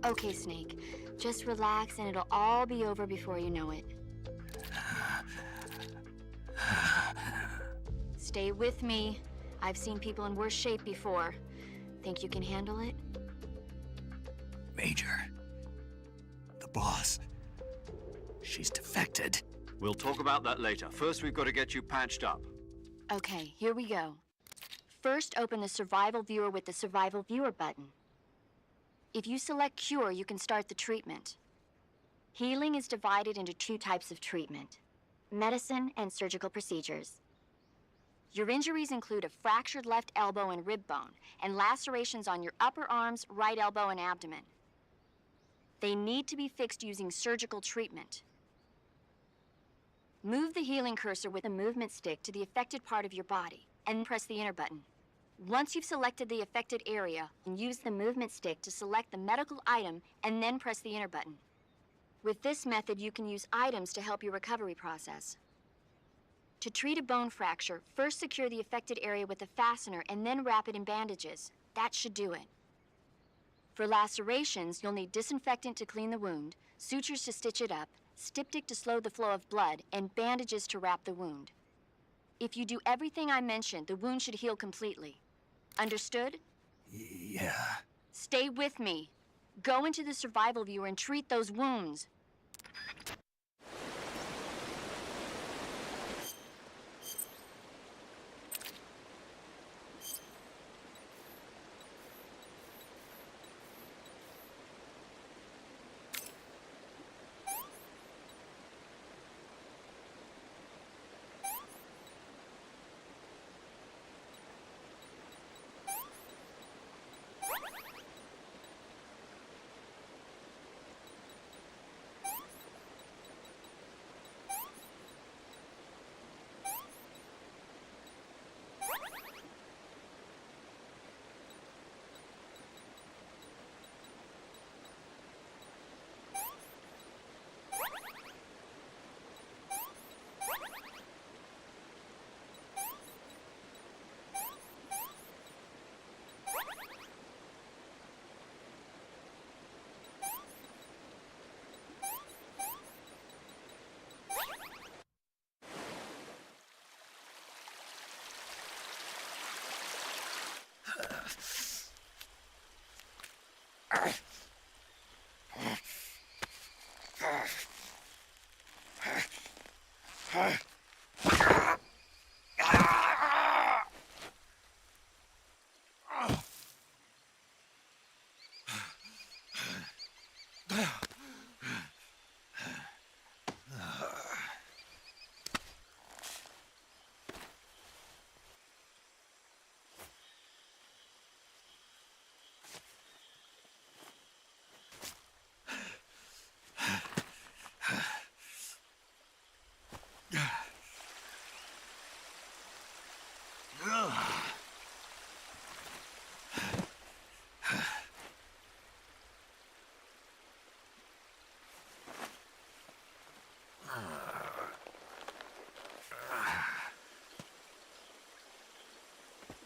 Okay, Snake. Just relax and it'll all be over before you know it. Stay with me. I've seen people in worse shape before. Think you can handle it? Major. The boss. She's defected. We'll talk about that later. First, we've got to get you patched up. Okay, here we go. First, open the Survival Viewer with the Survival Viewer button. If you select Cure, you can start the treatment. Healing is divided into two types of treatment: medicine and surgical procedures. Your injuries include a fractured left elbow and rib bone, and lacerations on your upper arms, right elbow, and abdomen. They need to be fixed using surgical treatment. Move the healing cursor with a movement stick to the affected part of your body, and press the enter button. Once you've selected the affected area, use the movement stick to select the medical item, and then press the enter button. With this method, you can use items to help your recovery process. To treat a bone fracture, first secure the affected area with a fastener and then wrap it in bandages. That should do it. For lacerations, you'll need disinfectant to clean the wound, sutures to stitch it up, styptic to slow the flow of blood, and bandages to wrap the wound. If you do everything I mentioned, the wound should heal completely. Understood? Yeah. Stay with me. Go into the Survival Viewer and treat those wounds.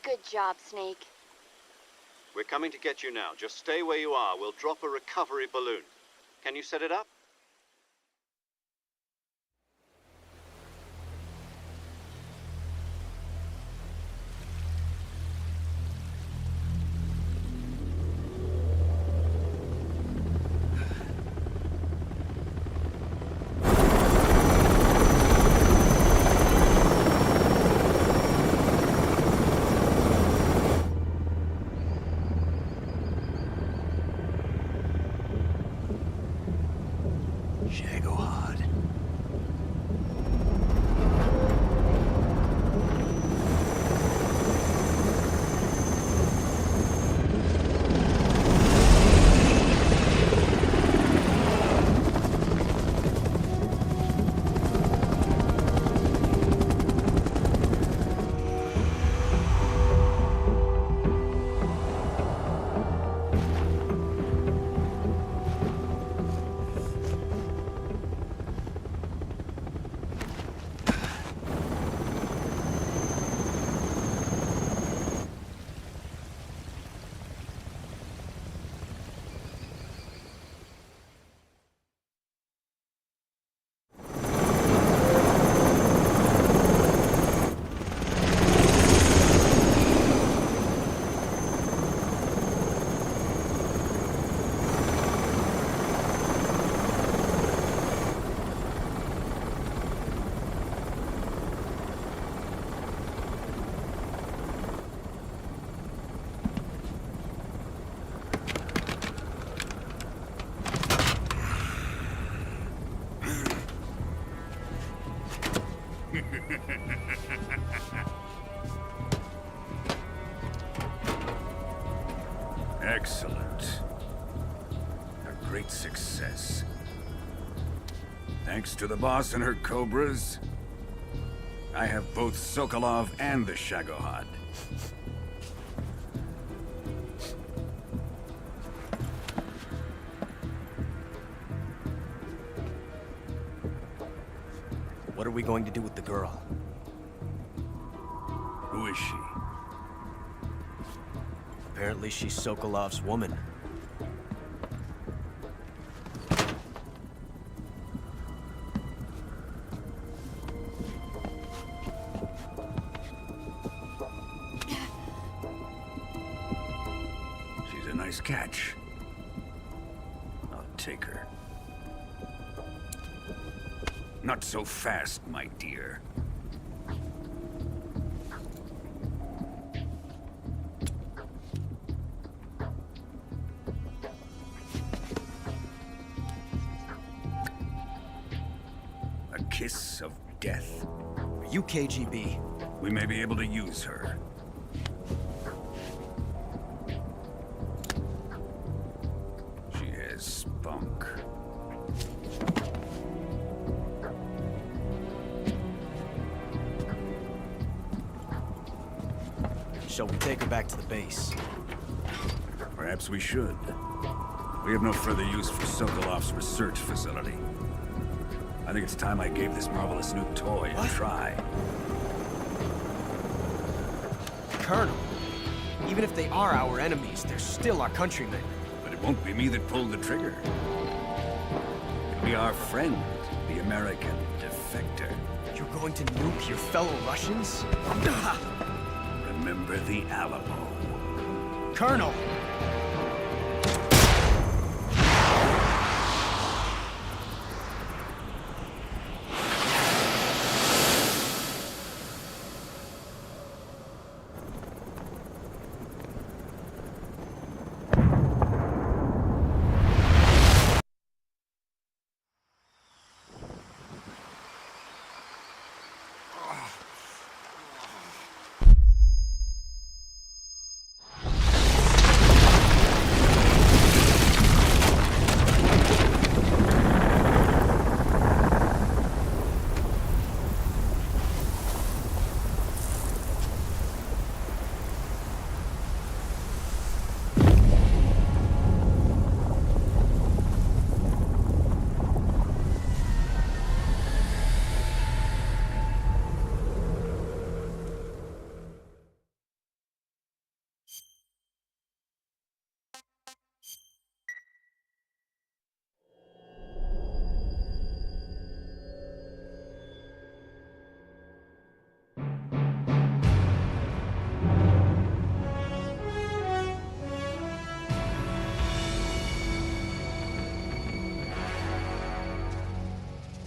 Good job, Snake. We're coming to get you now. Just stay where you are. We'll drop a recovery balloon. Can you set it up? Excellent. A great success. Thanks to the boss and her cobras, I have both Sokolov and the Shagohod. What are we going to do with the girl? Who is she? Apparently she's Sokolov's woman. She's a nice catch. I'll take her. Not so fast, my dear. A kiss of death? Are you KGB? We may be able to use her. She has spunk. Shall we take her back to the base? Perhaps we should. We have no further use for Sokolov's research facility. I think it's time I gave this marvelous new toy a try. Colonel, even if they are our enemies, they're still our countrymen. But it won't be me that pulled the trigger. It'll be our friend, the American defector. You're going to nuke your fellow Russians? Remember the Alamo. Colonel!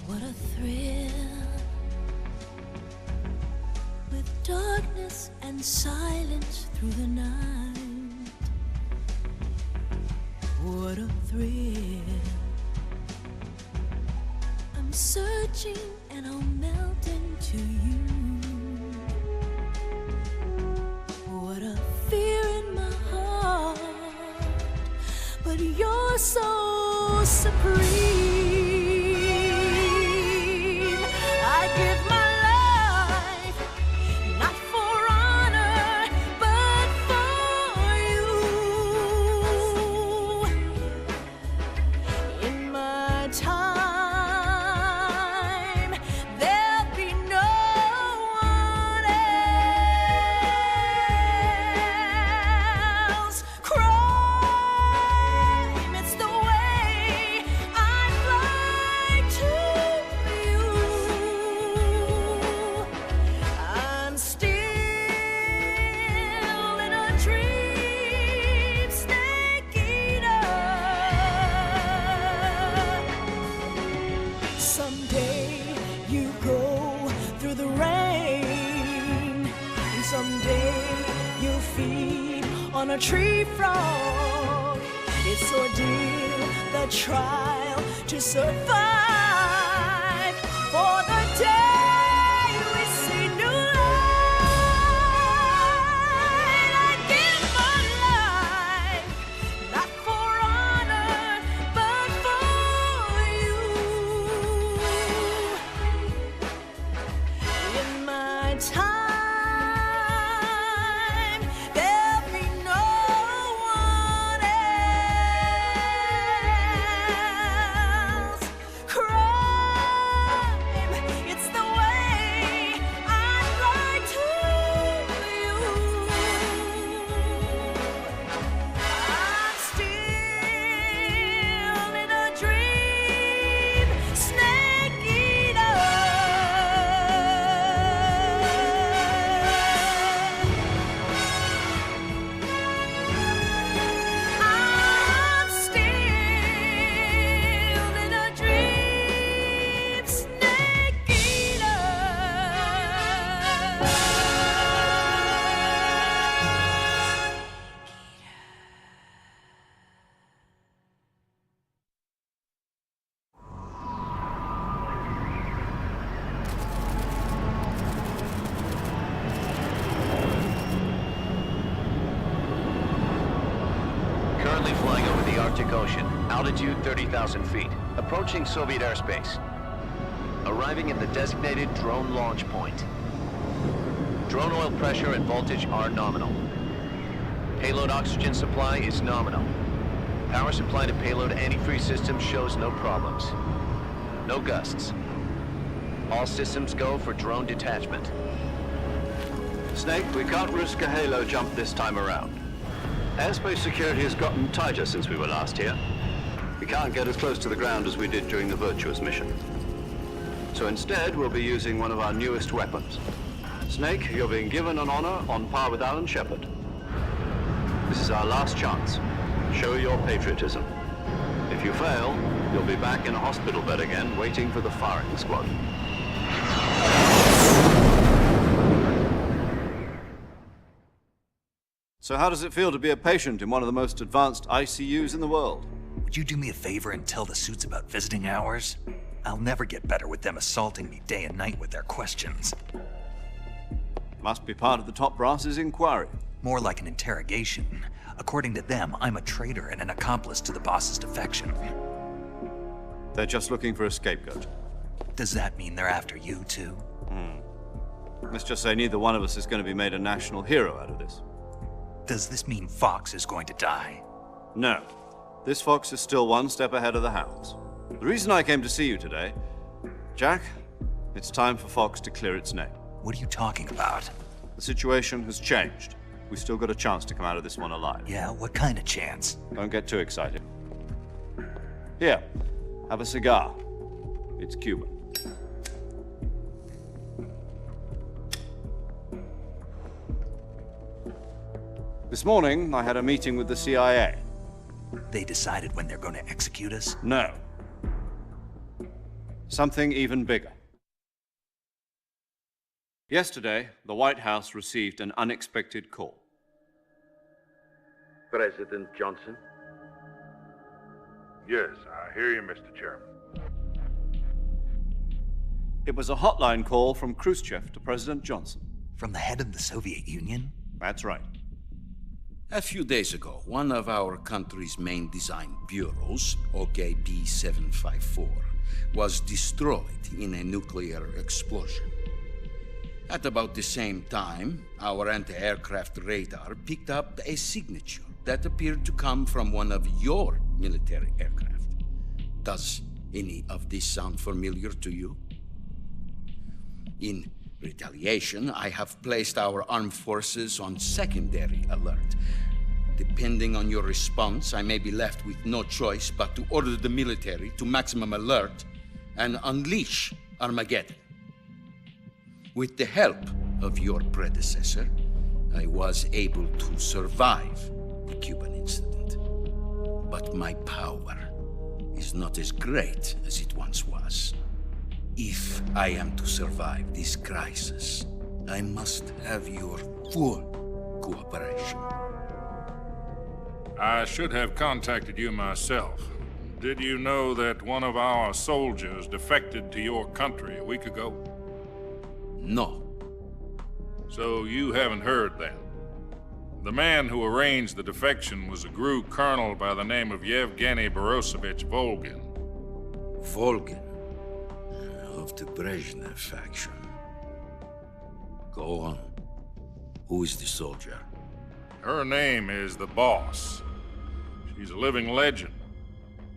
What a thrill, with darkness and silence through the night. What a thrill, I'm searching and I'll melt into you. What a fear in my heart, but you're so supreme. On a tree frog, it's ordeal, the trial to survive. For the day we see new light, I give my life Currently flying over the Arctic Ocean. Altitude 30,000 feet. Approaching Soviet airspace. Arriving at the designated drone launch point. Drone oil pressure and voltage are nominal. Payload oxygen supply is nominal. Power supply to payload antifreeze system shows no problems. No gusts. All systems go for drone detachment. Snake, we can't risk a halo jump this time around. Airspace security has gotten tighter since we were last here. We can't get as close to the ground as we did during the Virtuous mission. So instead, we'll be using one of our newest weapons. Snake, you're being given an honor on par with Alan Shepard. This is our last chance. Show your patriotism. If you fail, you'll be back in a hospital bed again, waiting for the firing squad. So how does it feel to be a patient in one of the most advanced ICUs in the world? Would you do me a favor and tell the suits about visiting hours? I'll never get better with them assaulting me day and night with their questions. Must be part of the top brass's inquiry. More like an interrogation. According to them, I'm a traitor and an accomplice to the boss's defection. They're just looking for a scapegoat. Does that mean they're after you, too? Let's just say neither one of us is going to be made a national hero out of this. Does this mean Fox is going to die? No. This fox is still one step ahead of the hounds. The reason I came to see you today, Jack, it's time for Fox to clear its name. What are you talking about? The situation has changed. We've still got a chance to come out of this one alive. Yeah, what kind of chance? Don't get too excited. Here, have a cigar. It's Cuban. This morning, I had a meeting with the CIA. They decided when they're going to execute us? No. Something even bigger. Yesterday, the White House received an unexpected call. President Johnson? Yes, I hear you, Mr. Chairman. It was a hotline call from Khrushchev to President Johnson. From the head of the Soviet Union? That's right. A few days ago, one of our country's main design bureaus, OKB 754, was destroyed in a nuclear explosion. At about the same time, our anti-aircraft radar picked up a signature that appeared to come from one of your military aircraft. Does any of this sound familiar to you? In retaliation, I have placed our armed forces on secondary alert. Depending on your response, I may be left with no choice but to order the military to maximum alert and unleash Armageddon. With the help of your predecessor, I was able to survive the Cuban incident. But my power is not as great as it once was. If I am to survive this crisis, I must have your full cooperation. I should have contacted you myself. Did you know that one of our soldiers defected to your country a week ago? No. So you haven't heard then. The man who arranged the defection was a GRU colonel by the name of Yevgeny Borosovich Volgin. Volgin? Of the Brezhnev faction. Go on. Who is the soldier? Her name is the Boss. She's a living legend.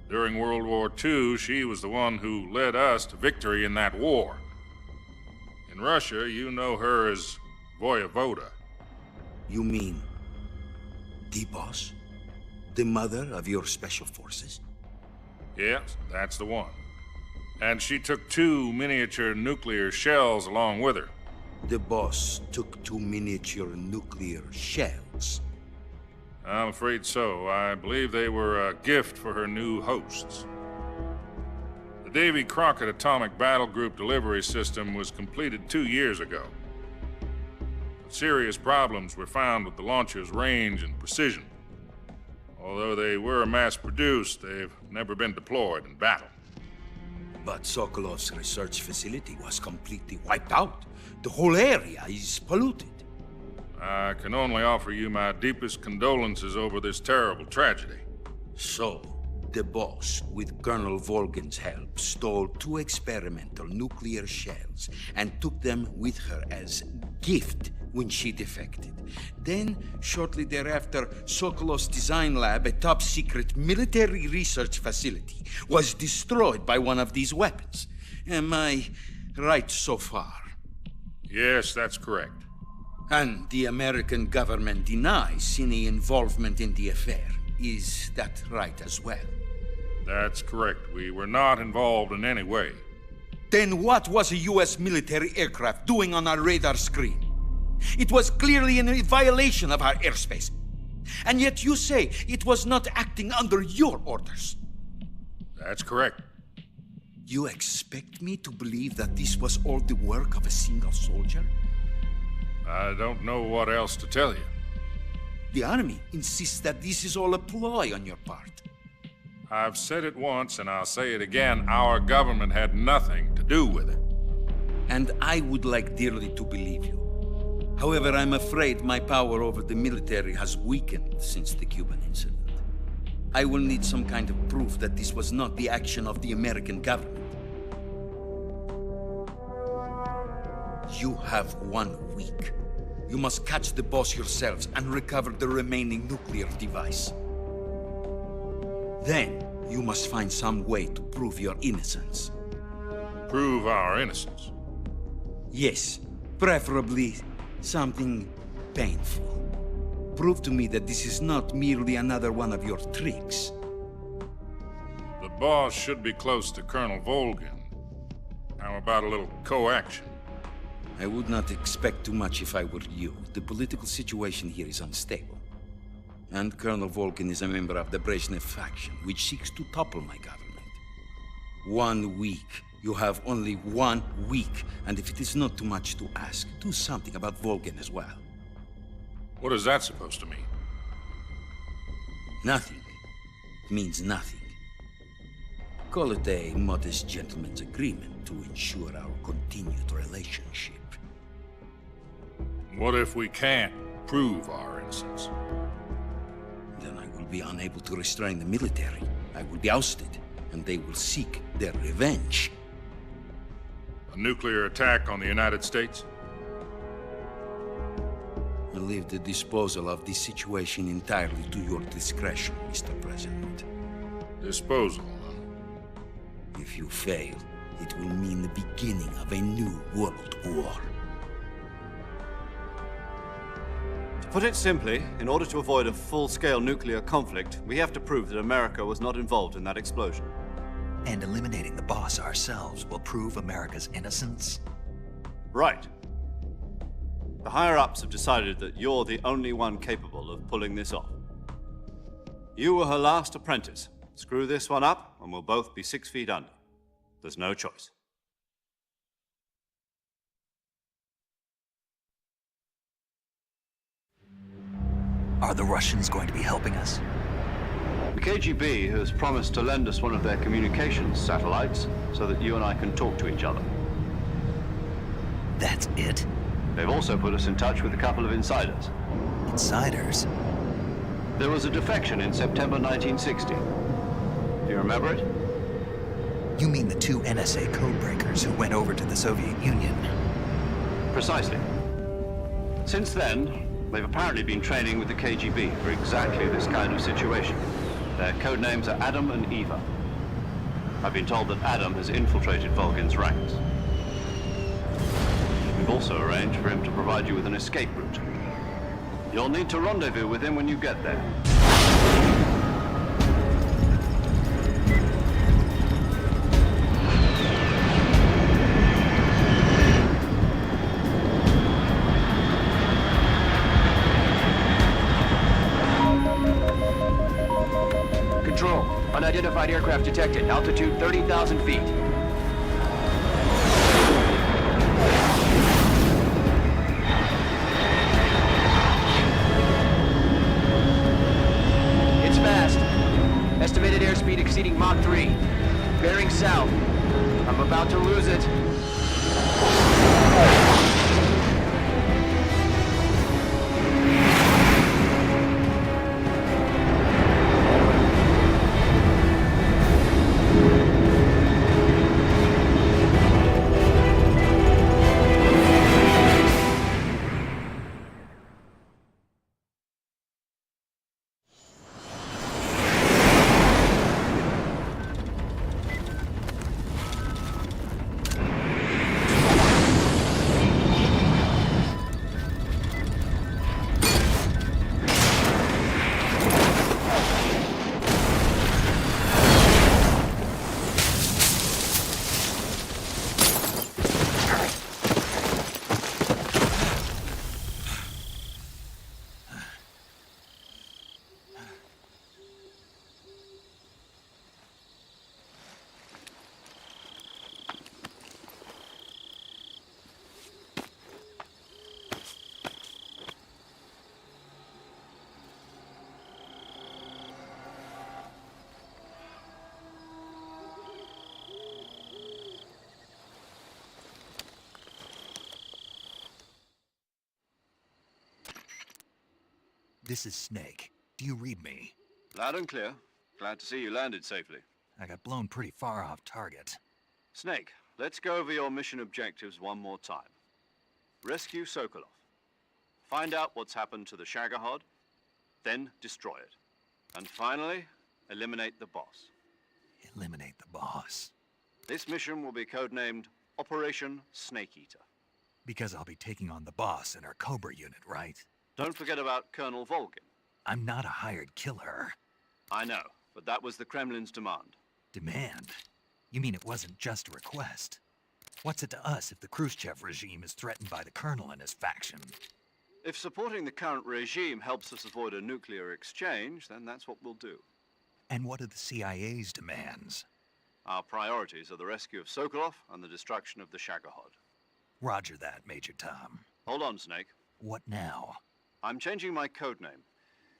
During World War II, she was the one who led us to victory in that war. In Russia, you know her as Voyevoda. You mean the Boss? The mother of your special forces? Yes, that's the one. And she took 2 miniature nuclear shells along with her. The Boss took 2 miniature nuclear shells? I'm afraid so. I believe they were a gift for her new hosts. The Davy Crockett Atomic Battle Group delivery system was completed 2 years ago. But serious problems were found with the launcher's range and precision. Although they were mass-produced, they've never been deployed in battle. But Sokolov's research facility was completely wiped out. The whole area is polluted. I can only offer you my deepest condolences over this terrible tragedy. So, the boss, with Colonel Volgin's help, stole 2 experimental nuclear shells and took them with her as gift when she defected. Then, shortly thereafter, Sokolov's design lab, a top-secret military research facility, was destroyed by one of these weapons. Am I right so far? Yes, that's correct. And the American government denies any involvement in the affair. Is that right as well? That's correct. We were not involved in any way. Then what was a U.S. military aircraft doing on our radar screen? It was clearly in violation of our airspace. And yet you say it was not acting under your orders. That's correct. You expect me to believe that this was all the work of a single soldier? I don't know what else to tell you. The Army insists that this is all a ploy on your part. I've said it once, and I'll say it again. Our government had nothing to do with it. And I would like dearly to believe you. However, I'm afraid my power over the military has weakened since the Cuban incident. I will need some kind of proof that this was not the action of the American government. You have 1 week. You must catch the boss yourselves and recover the remaining nuclear device. Then, you must find some way to prove your innocence. Prove our innocence? Yes, preferably something painful. Prove to me that this is not merely another one of your tricks. The boss should be close to Colonel Volgin. How about a little co-action? I would not expect too much if I were you. The political situation here is unstable. And Colonel Volgin is a member of the Brezhnev faction, which seeks to topple my government. 1 week. You have only 1 week. And if it is not too much to ask, do something about Volgin as well. What is that supposed to mean? Nothing. It means nothing. Call it a modest gentleman's agreement to ensure our continued relationship. What if we can't prove our innocence? Then I will be unable to restrain the military. I will be ousted, and they will seek their revenge. A nuclear attack on the United States? I leave the disposal of this situation entirely to your discretion, Mr. President. Disposal, huh? If you fail, it will mean the beginning of a new world war. To put it simply, in order to avoid a full-scale nuclear conflict, we have to prove that America was not involved in that explosion. And eliminating the boss ourselves will prove America's innocence? Right. The higher-ups have decided that you're the only one capable of pulling this off. You were her last apprentice. Screw this one up, and we'll both be 6 feet under. There's no choice. Are the Russians going to be helping us? The KGB has promised to lend us one of their communications satellites so that you and I can talk to each other. That's it? They've also put us in touch with a couple of insiders. Insiders? There was a defection in September 1960. Do you remember it? You mean the 2 NSA codebreakers who went over to the Soviet Union? Precisely. Since then, they've apparently been training with the KGB for exactly this kind of situation. Their code names are Adam and Eva. I've been told that Adam has infiltrated Volgin's ranks. We've also arranged for him to provide you with an escape route. You'll need to rendezvous with him when you get there. Control. Unidentified aircraft detected. Altitude 30,000 feet. It's fast. Estimated airspeed exceeding Mach 3. Bearing south. I'm about to lose it. This is Snake. Do you read me? Loud and clear. Glad to see you landed safely. I got blown pretty far off target. Snake, let's go over your mission objectives one more time. Rescue Sokolov. Find out what's happened to the Shagohod, then destroy it. And finally, eliminate the boss. Eliminate the boss. This mission will be codenamed Operation Snake Eater. Because I'll be taking on the boss in our Cobra unit, right? Don't forget about Colonel Volgin. I'm not a hired killer. I know, but that was the Kremlin's demand. Demand? You mean it wasn't just a request? What's it to us if the Khrushchev regime is threatened by the Colonel and his faction? If supporting the current regime helps us avoid a nuclear exchange, then that's what we'll do. And what are the CIA's demands? Our priorities are the rescue of Sokolov and the destruction of the Shagohod. Roger that, Major Tom. Hold on, Snake. What now? I'm changing my codename.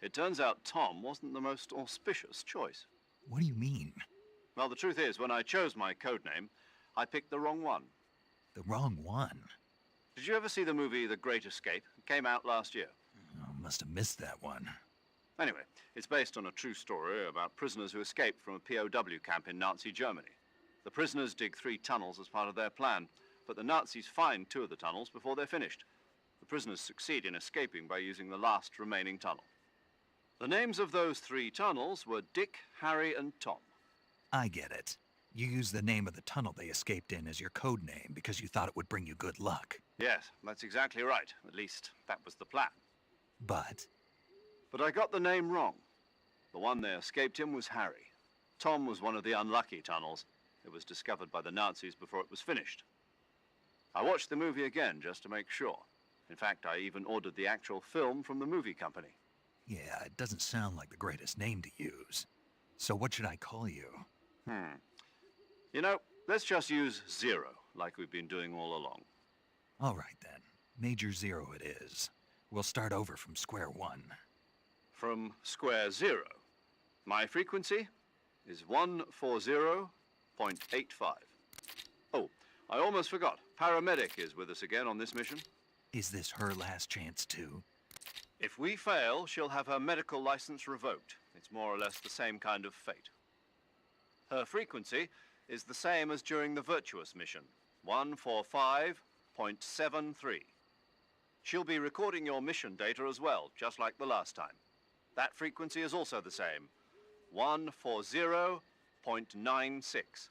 It turns out Tom wasn't the most auspicious choice. What do you mean? Well, the truth is, when I chose my codename, I picked the wrong one. The wrong one? Did you ever see the movie The Great Escape? It came out last year. Oh, must have missed that one. Anyway, it's based on a true story about prisoners who escaped from a POW camp in Nazi Germany. The prisoners dig 3 tunnels as part of their plan, but the Nazis find 2 of the tunnels before they're finished. The prisoners succeed in escaping by using the last remaining tunnel. The names of those 3 tunnels were Dick, Harry, and Tom. I get it. You used the name of the tunnel they escaped in as your code name because you thought it would bring you good luck. Yes, that's exactly right. At least, that was the plan. But I got the name wrong. The one they escaped in was Harry. Tom was one of the unlucky tunnels. It was discovered by the Nazis before it was finished. I watched the movie again just to make sure. In fact, I even ordered the actual film from the movie company. yeah, it doesn't sound like the greatest name to use. So what should I call you? You know, let's just use Zero, like we've been doing all along. All right then. Major Zero it is. We'll start over from square one. From square 0. My frequency is 140.85. Oh, I almost forgot. Paramedic is with us again on this mission. Is this her last chance too? If we fail, she'll have her medical license revoked. It's more or less the same kind of fate. Her frequency is the same as during the Virtuous mission, 145.73. She'll be recording your mission data as well, just like the last time. That frequency is also the same, 140.96.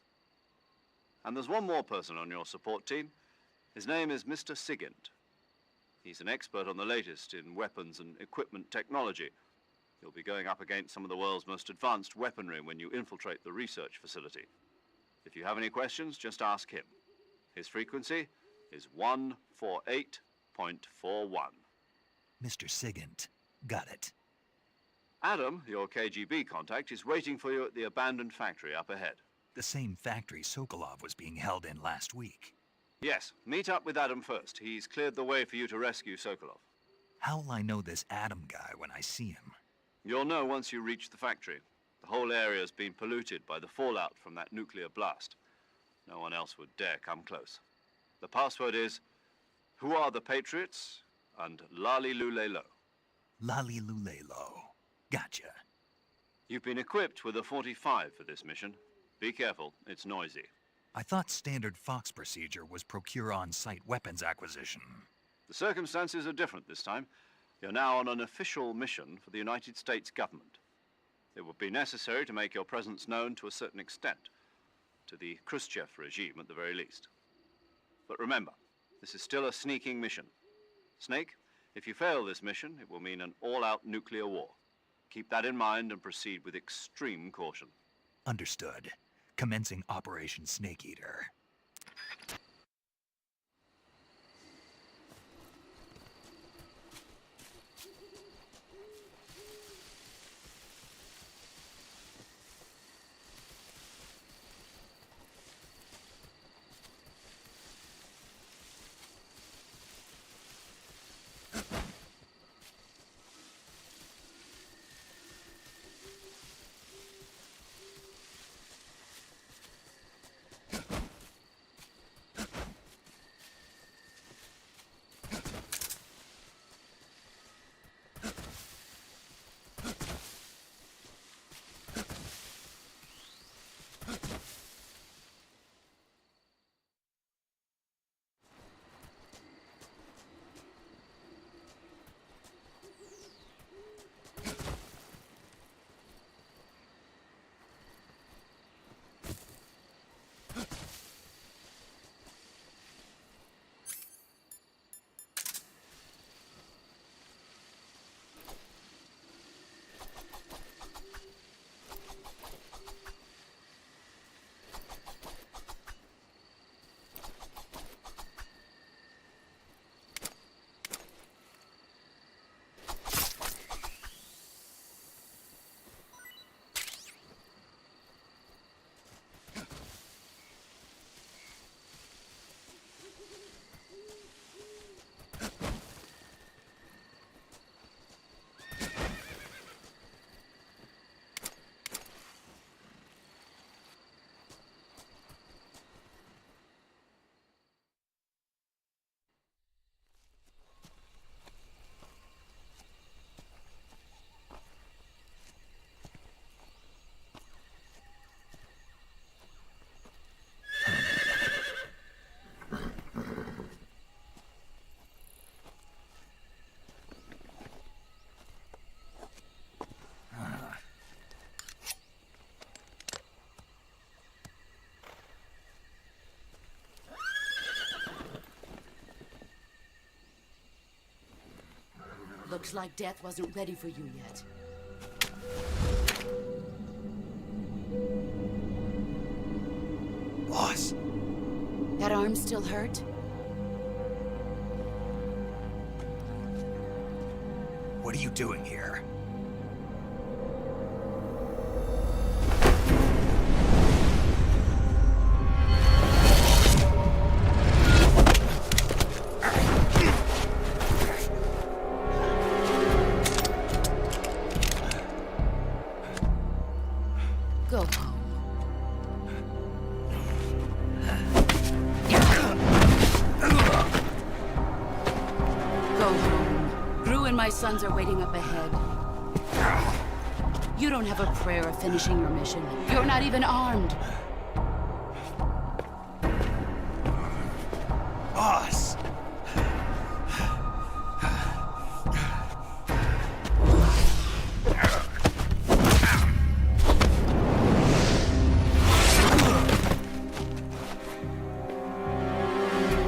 And there's one more person on your support team. His name is Mr. Sigint. He's an expert on the latest in weapons and equipment technology. You'll be going up against some of the world's most advanced weaponry when you infiltrate the research facility. If you have any questions, just ask him. His frequency is 148.41. Mr. Sigint. Got it. Adam, your KGB contact, is waiting for you at the abandoned factory up ahead. The same factory Sokolov was being held in last week. Yes, meet up with Adam first. He's cleared the way for you to rescue Sokolov. How'll I know this Adam guy when I see him? You'll know once you reach the factory. The whole area's been polluted by the fallout from that nuclear blast. No one else would dare come close. The password is, "Who are the Patriots?" and "Lali Lulelo." Lali Lulelo. Gotcha. You've been equipped with a 45 for this mission. Be careful, it's noisy. I thought standard Fox procedure was procure on-site weapons acquisition. The circumstances are different this time. You're now on an official mission for the United States government. It would be necessary to make your presence known to a certain extent, to the Khrushchev regime at the very least. But remember, this is still a sneaking mission. Snake, if you fail this mission, it will mean an all-out nuclear war. Keep that in mind and proceed with extreme caution. Understood. Commencing Operation Snake Eater. Looks like death wasn't ready for you yet. Boss. That arm still hurt? What are you doing here? Go home. Go home. Gru and my sons are waiting up ahead. You don't have a prayer of finishing your mission. You're not even armed. Boss!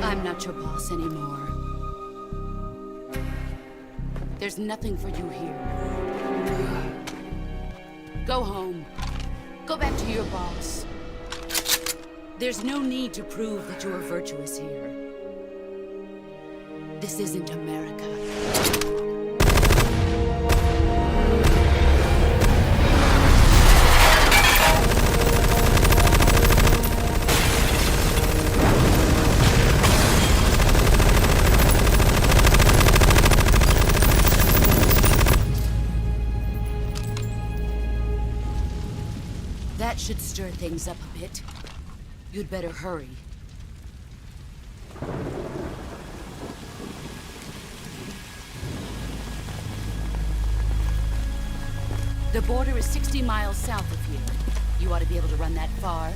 I'm not your boss anymore. There's nothing for you here. Go home. Go back to your boss. There's no need to prove that you are virtuous here. This isn't America. That should stir things up a bit. You'd better hurry. The border is 60 miles south of here. You ought to be able to run that far.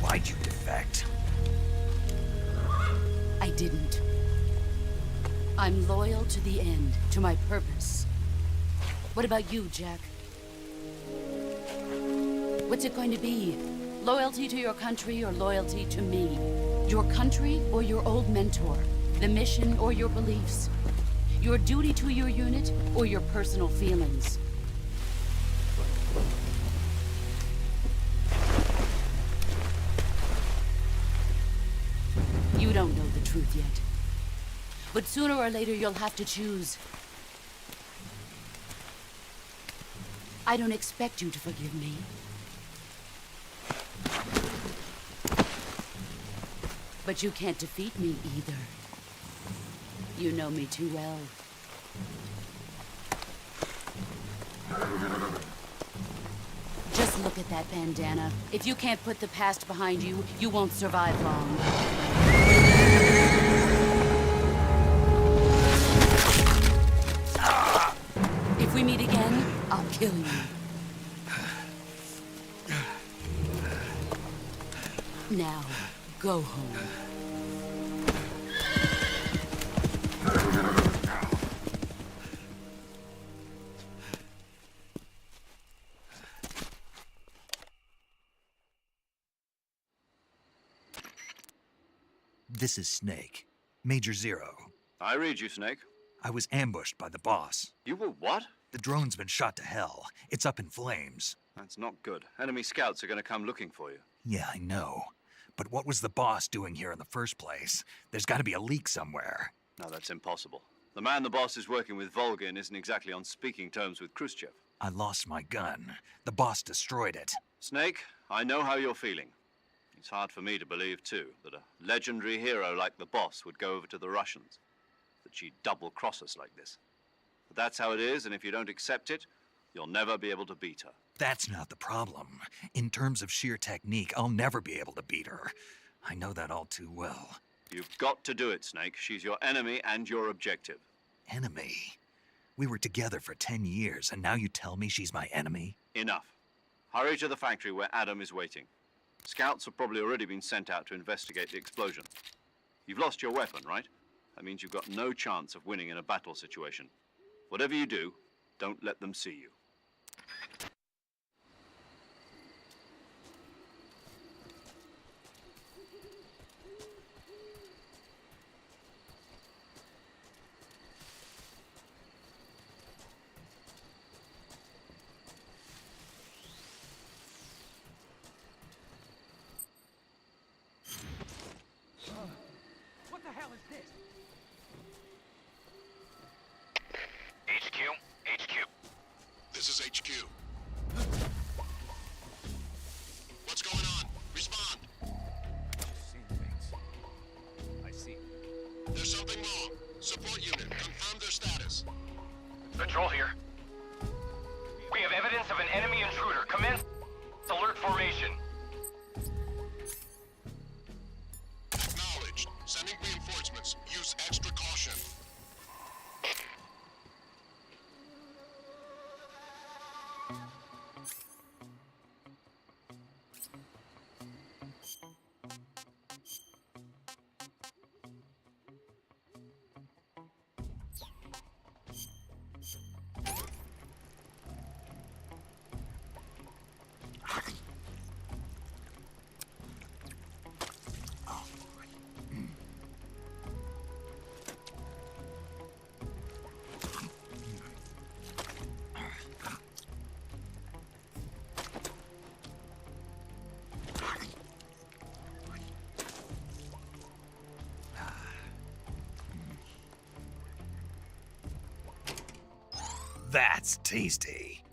Why'd you defect? I didn't. I'm loyal to the end, to my purpose. What about you, Jack? What's it going to be? Loyalty to your country or loyalty to me? Your country or your old mentor? The mission or your beliefs? Your duty to your unit or your personal feelings? You don't know the truth yet. But sooner or later, you'll have to choose. I don't expect you to forgive me. But you can't defeat me either. You know me too well. Just look at that bandana. If you can't put the past behind you, you won't survive long. If we meet again, I'll kill you. Now, go home. This is Snake. Major Zero. I read you, Snake. I was ambushed by the boss. You were what? The drone's been shot to hell. It's up in flames. That's not good. Enemy scouts are going to come looking for you. Yeah, I know. But what was the boss doing here in the first place? There's got to be a leak somewhere. No, that's impossible. The man the boss is working with, Volgin, isn't exactly on speaking terms with Khrushchev. I lost my gun. The boss destroyed it. Snake, I know how you're feeling. It's hard for me to believe, too, that a legendary hero like the boss would go over to the Russians. That she'd double-cross us like this. But that's how it is, and if you don't accept it, you'll never be able to beat her. That's not the problem. In terms of sheer technique, I'll never be able to beat her. I know that all too well. You've got to do it, Snake. She's your enemy and your objective. Enemy? We were together for 10 years, and now you tell me she's my enemy? Enough. Hurry to the factory where Adam is waiting. Scouts have probably already been sent out to investigate the explosion. You've lost your weapon, right? That means you've got no chance of winning in a battle situation. Whatever you do, don't let them see you. Patrol here. We have evidence of an enemy intruder. Commence alert formation. Acknowledged. Sending reinforcements. Use extra caution. That's tasty.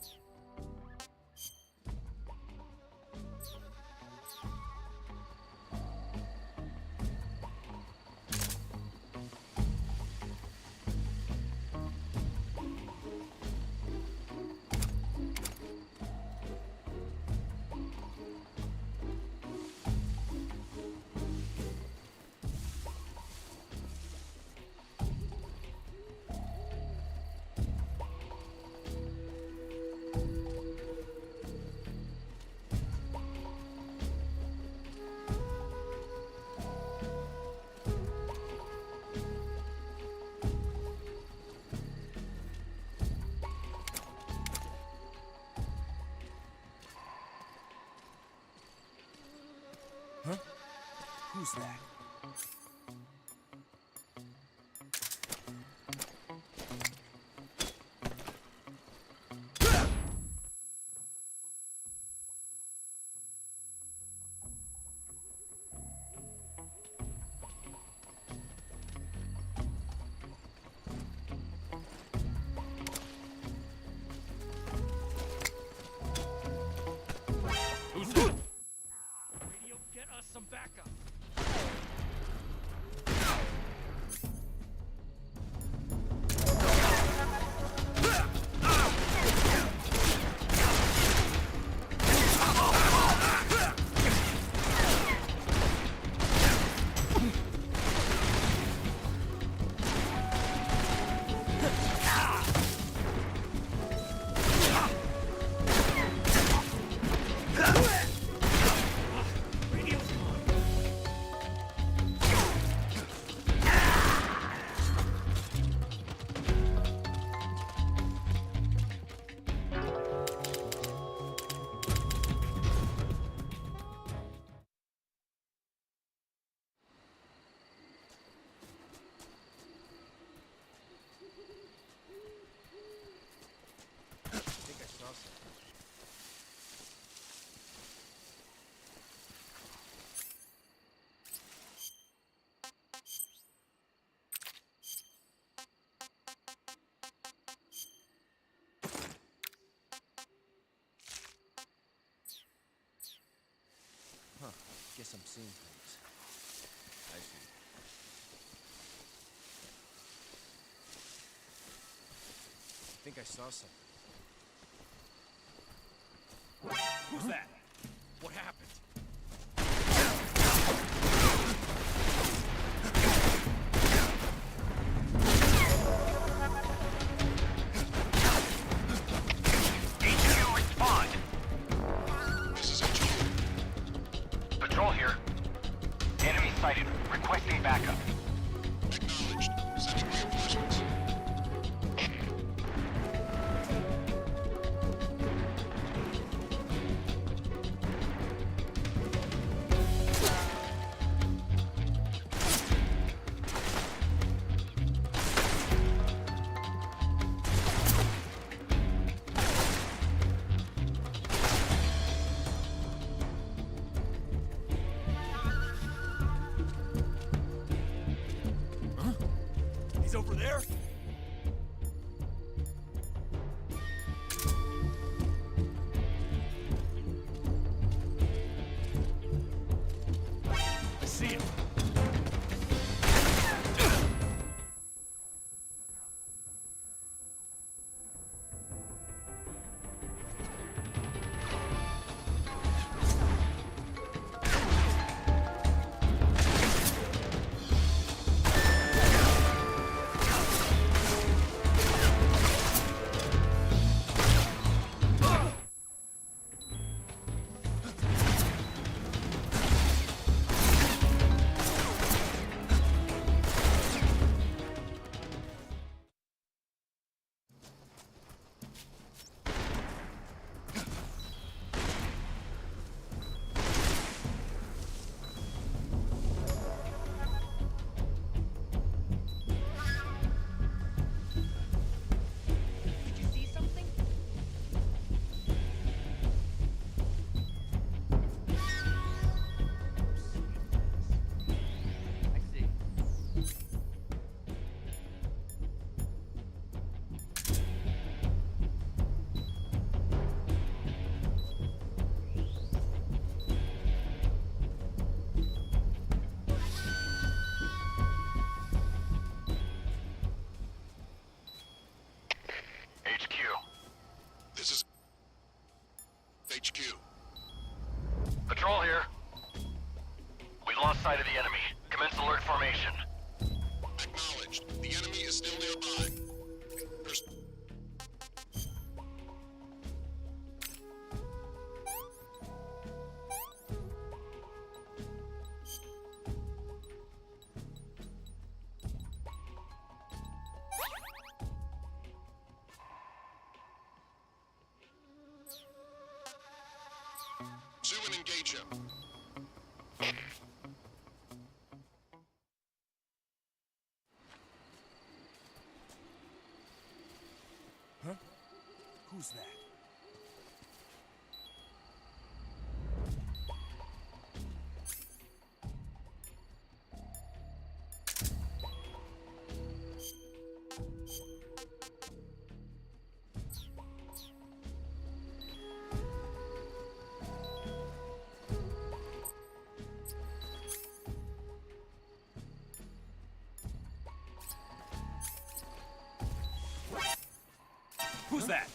Huh? Who's that? Who's that? Radio, get us some backup. Huh. Guess I'm seeing things. I see. I think I saw something. Who's that? What happened? HQ, respond! This is HQ. Patrol here. Enemy sighted. Requesting backup. Acknowledged. Sending reinforcements. He's over there? I see him. engage him. Huh? Who's that? Who's that?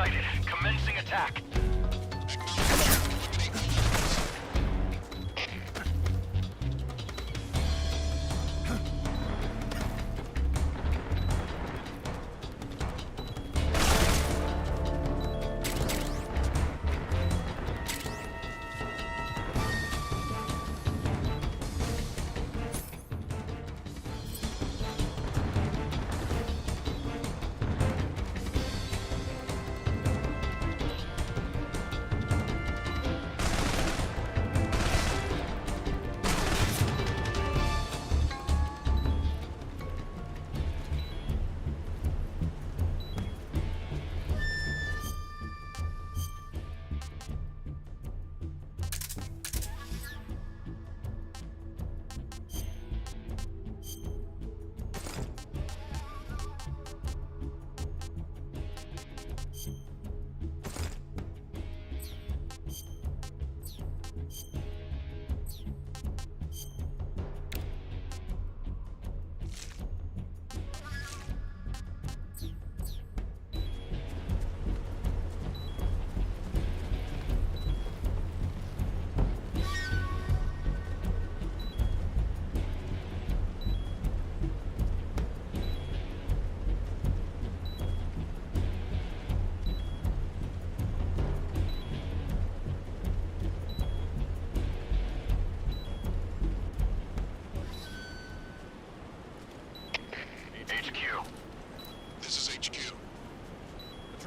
sighted. Commencing attack.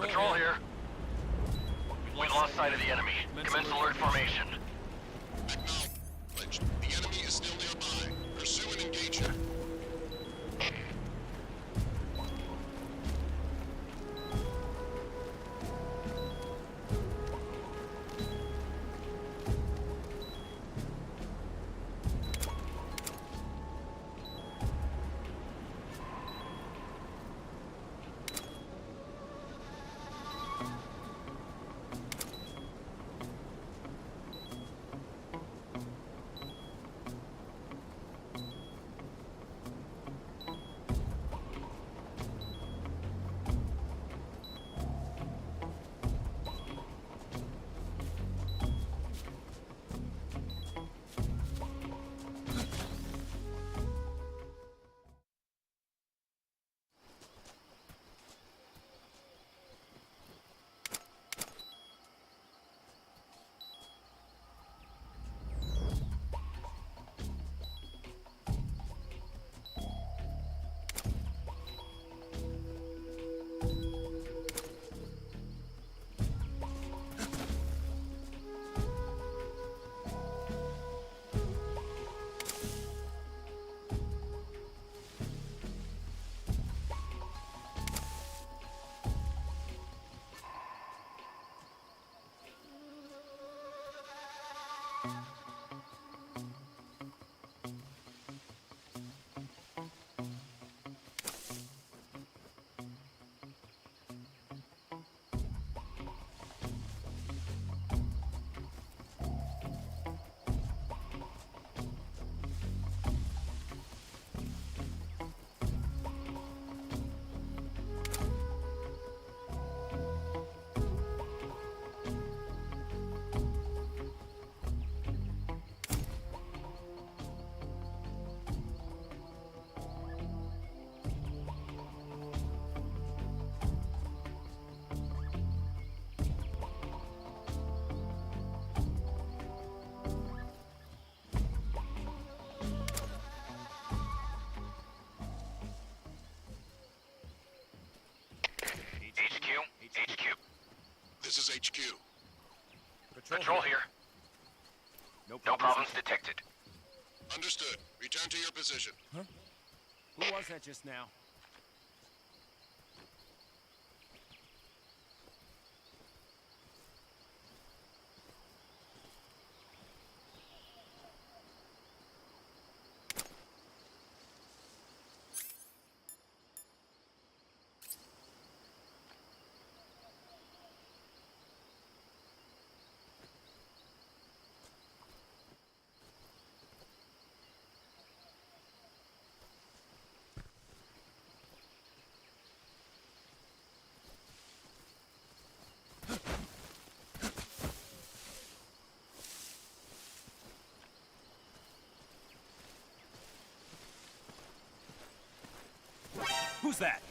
Patrol here. We lost sight of the enemy. Commence alert formation. Acknowledged. The enemy is still nearby. Pursue and engage him. This is HQ. Patrol here. No problems detected. Understood. Return to your position. Huh? Who was that just now? Who's that?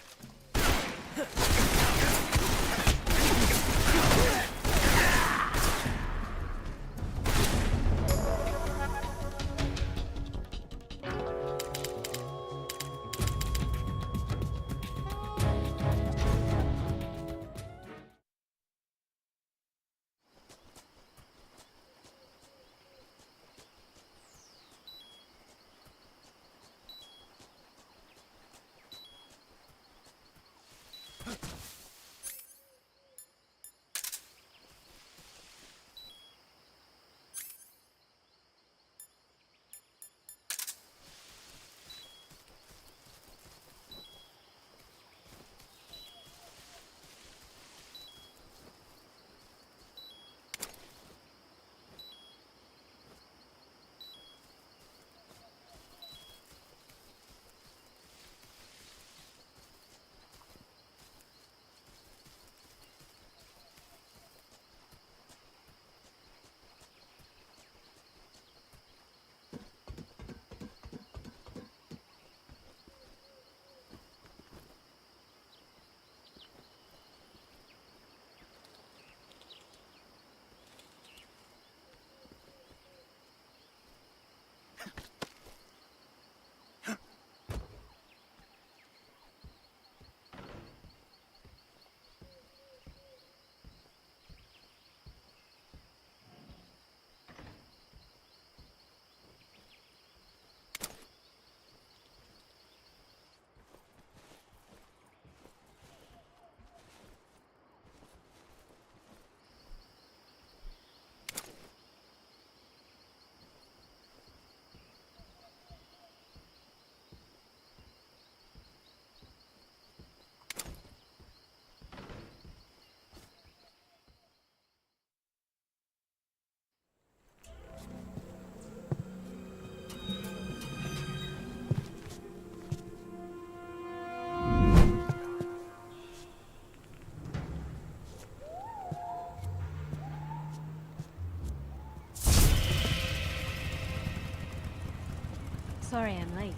Sorry I'm late.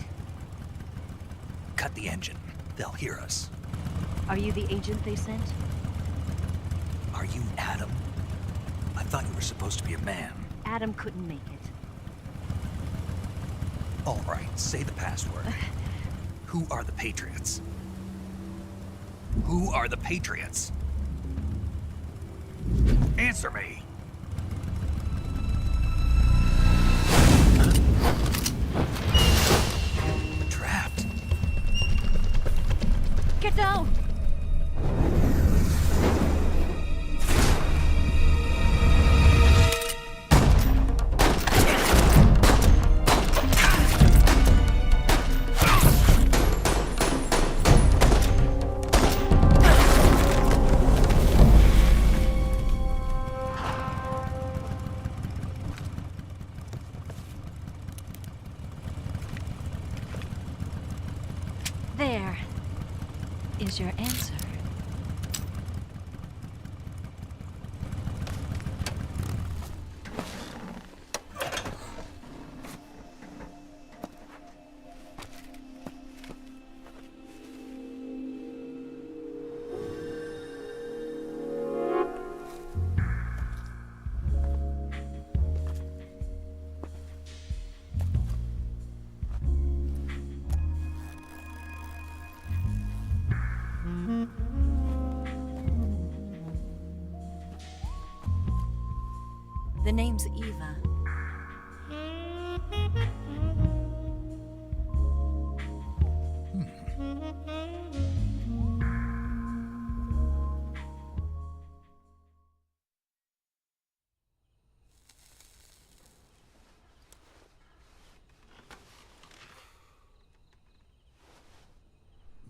Cut the engine. They'll hear us. Are you the agent they sent? Are you Adam? I thought you were supposed to be a man. Adam couldn't make it. All right, say the password. Who are the Patriots? Who are the Patriots? Answer me! Trapped. Get down! There is your answer. The name's Eva.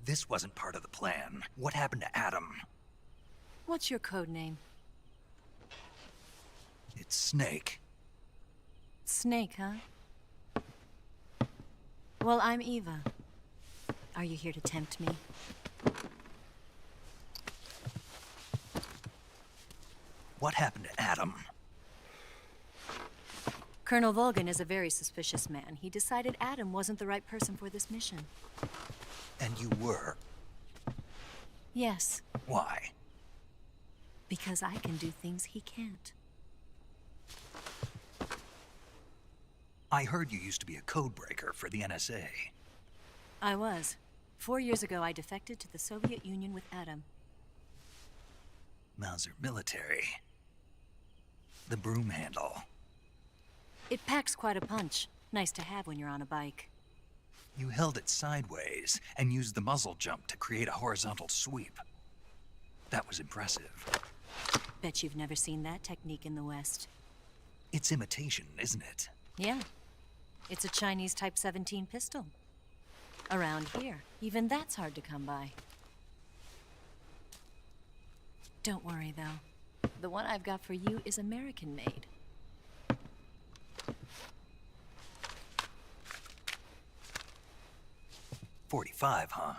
This wasn't part of the plan. What happened to Adam? What's your code name? It's Snake. Snake, huh? Well, I'm Eva. Are you here to tempt me? What happened to Adam? Colonel Volgin is a very suspicious man. He decided Adam wasn't the right person for this mission. And you were. Yes, Why? because I can do things he can't. I heard you used to be a codebreaker for the NSA. I was. 4 years ago, I defected to the Soviet Union with Adam. Mauser military. The broom handle. It packs quite a punch. Nice to have when you're on a bike. You held it sideways and used the muzzle jump to create a horizontal sweep. That was impressive. Bet you've never seen that technique in the West. It's imitation, isn't it? Yeah. It's a Chinese Type 17 pistol. Around here, even that's hard to come by. Don't worry, though. The one I've got for you is American-made. .45, huh?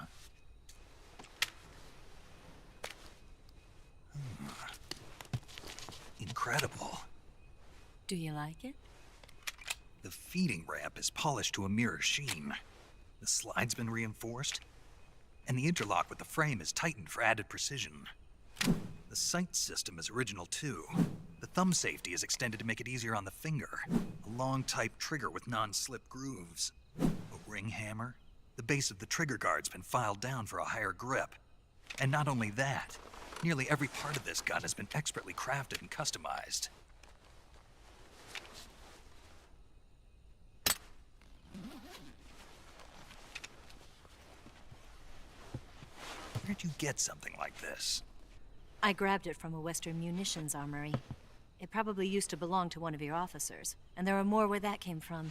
Incredible. Do you like it? The feeding ramp is polished to a mirror sheen. The slide's been reinforced, and the interlock with the frame is tightened for added precision. The sight system is original too. The thumb safety is extended to make it easier on the finger. A long type trigger with non-slip grooves. A ring hammer. The base of the trigger guard's been filed down for a higher grip. And not only that, nearly every part of this gun has been expertly crafted and customized. Where'd you get something like this? I grabbed it from a Western munitions armory. It probably used to belong to one of your officers, and there are more where that came from.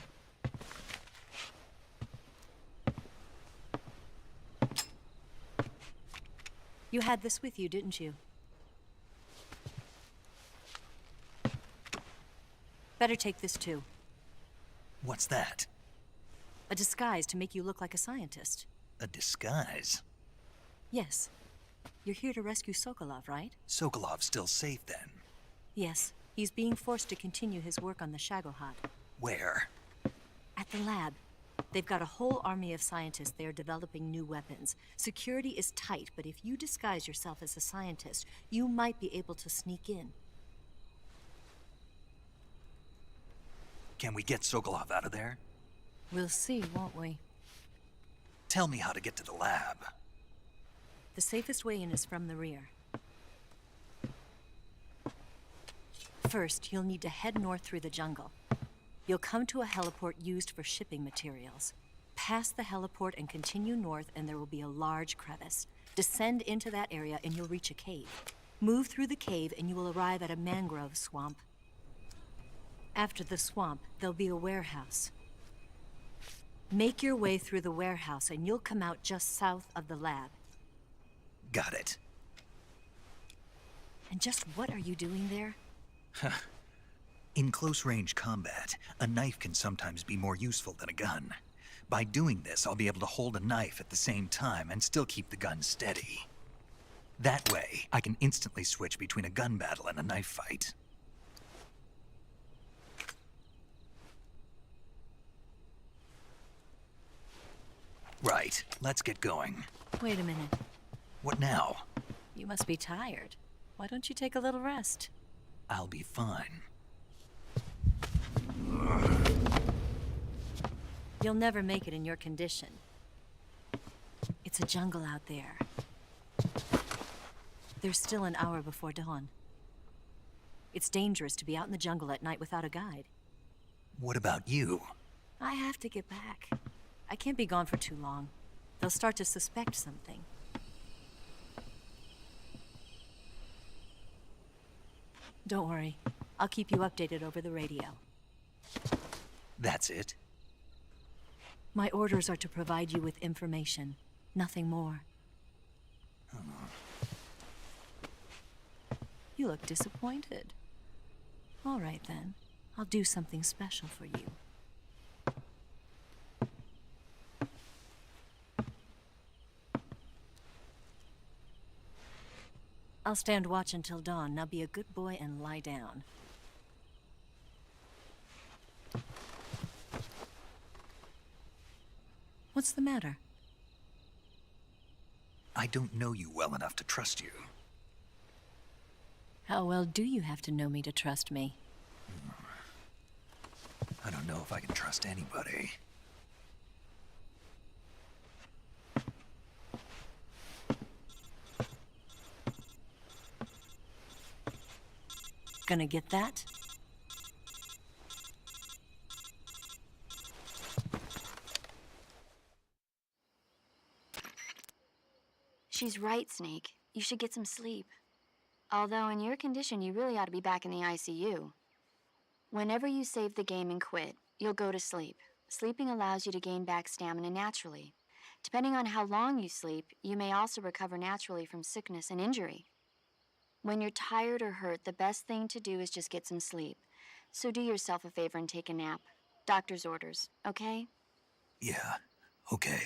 You had this with you, didn't you? Better take this too. What's that? A disguise to make you look like a scientist. A disguise? Yes. You're here to rescue Sokolov, right? Sokolov's still safe then? Yes. He's being forced to continue his work on the Shagohod. Where? At the lab. They've got a whole army of scientists there developing new weapons. Security is tight, but if you disguise yourself as a scientist, you might be able to sneak in. Can we get Sokolov out of there? We'll see, won't we? Tell me how to get to the lab. The safest way in is from the rear. First, you'll need to head north through the jungle. You'll come to a heliport used for shipping materials. Pass the heliport and continue north, and there will be a large crevice. Descend into that area and you'll reach a cave. Move through the cave and you will arrive at a mangrove swamp. After the swamp, there'll be a warehouse. Make your way through the warehouse and you'll come out just south of the lab. Got it. And just what are you doing there? In close-range combat, a knife can sometimes be more useful than a gun. By doing this, I'll be able to hold a knife at the same time and still keep the gun steady. That way, I can instantly switch between a gun battle and a knife fight. Right, let's get going. Wait a minute. What now? You must be tired. Why don't you take a little rest? I'll be fine. You'll never make it in your condition. It's a jungle out there. There's still an hour before dawn. It's dangerous to be out in the jungle at night without a guide. What about you? I have to get back. I can't be gone for too long. They'll start to suspect something. Don't worry. I'll keep you updated over the radio. That's it? My orders are to provide you with information. Nothing more. You look disappointed. All right, then. I'll do something special for you. I'll stand watch until dawn. Now be a good boy and lie down. What's the matter? I don't know you well enough to trust you. How well do you have to know me to trust me? I don't know if I can trust anybody. Gonna get that? She's right, Snake. You should get some sleep. Although in your condition, you really ought to be back in the ICU. Whenever you save the game and quit, you'll go to sleep. Sleeping allows you to gain back stamina naturally. Depending on how long you sleep, you may also recover naturally from sickness and injury. When you're tired or hurt, the best thing to do is just get some sleep. So do yourself a favor and take a nap. Doctor's orders, okay? Yeah, okay.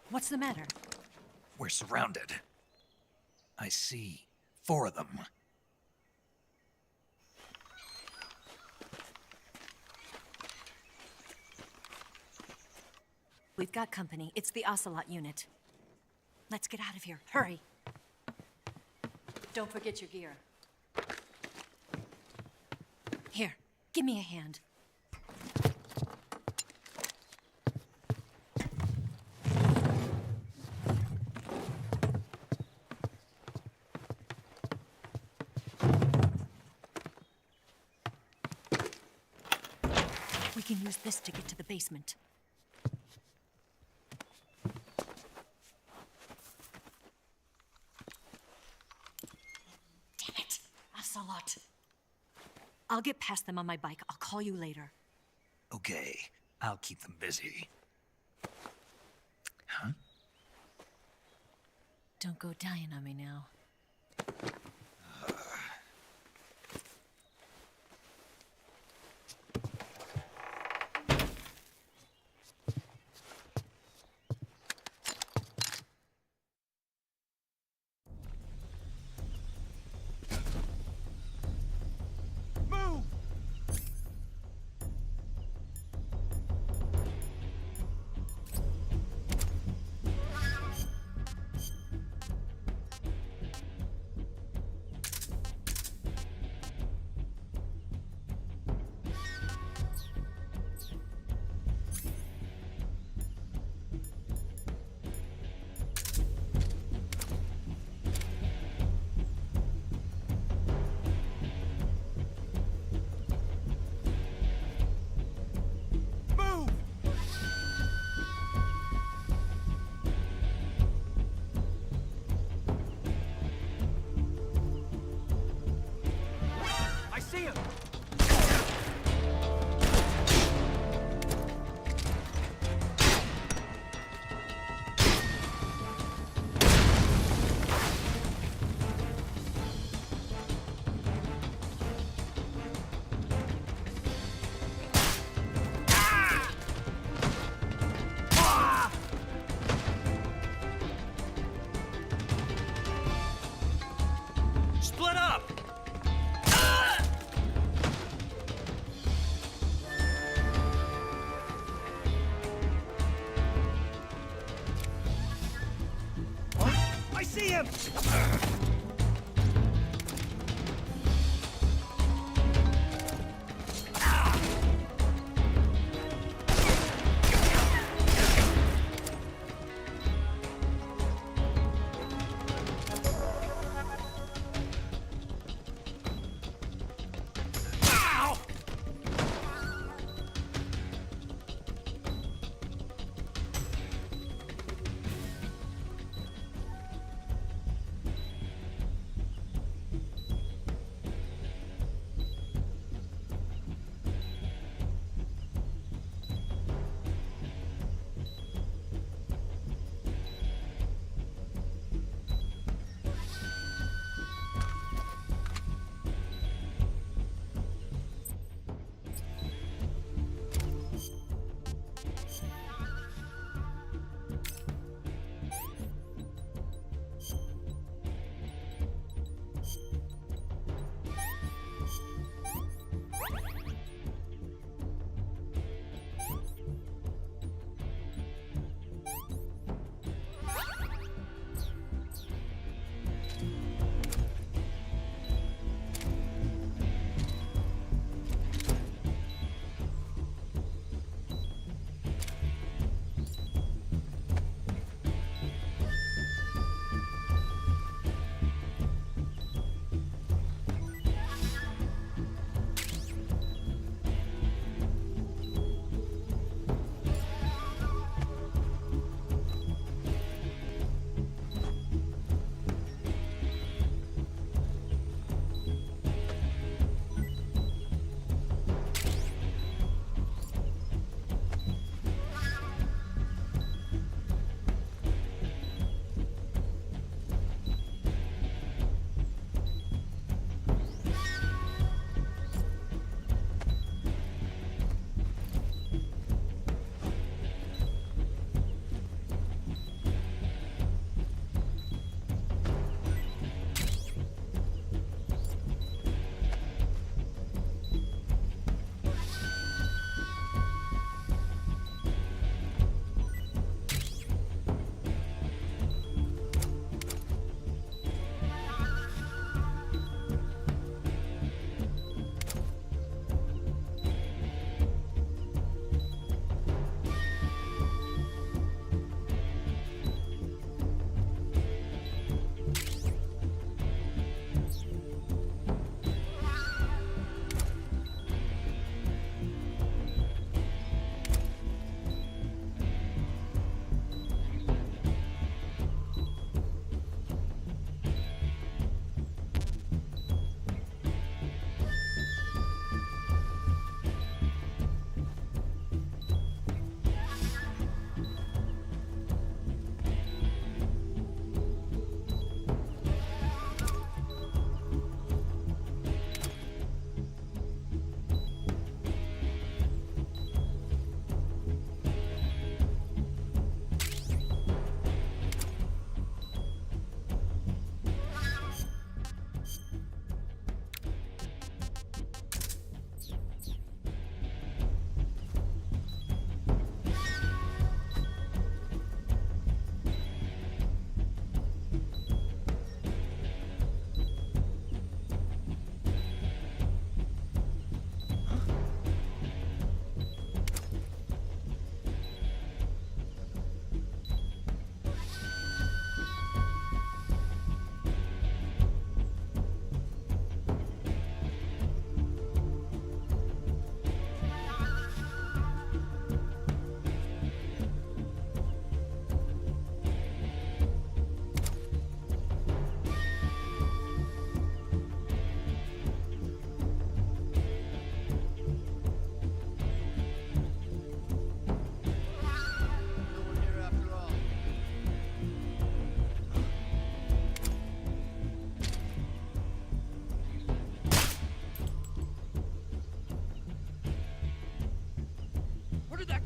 What's the matter? We're surrounded. I see 4 of them. We've got company. It's the Ocelot unit. Let's get out of here. Hurry. Don't forget your gear. Here, give me a hand. We can use this to get to the basement. Damn it, Ocelot. I'll get past them on my bike. I'll call you later. Okay, I'll keep them busy. Huh? Don't go dying on me now. Split up! I see him!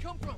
come from?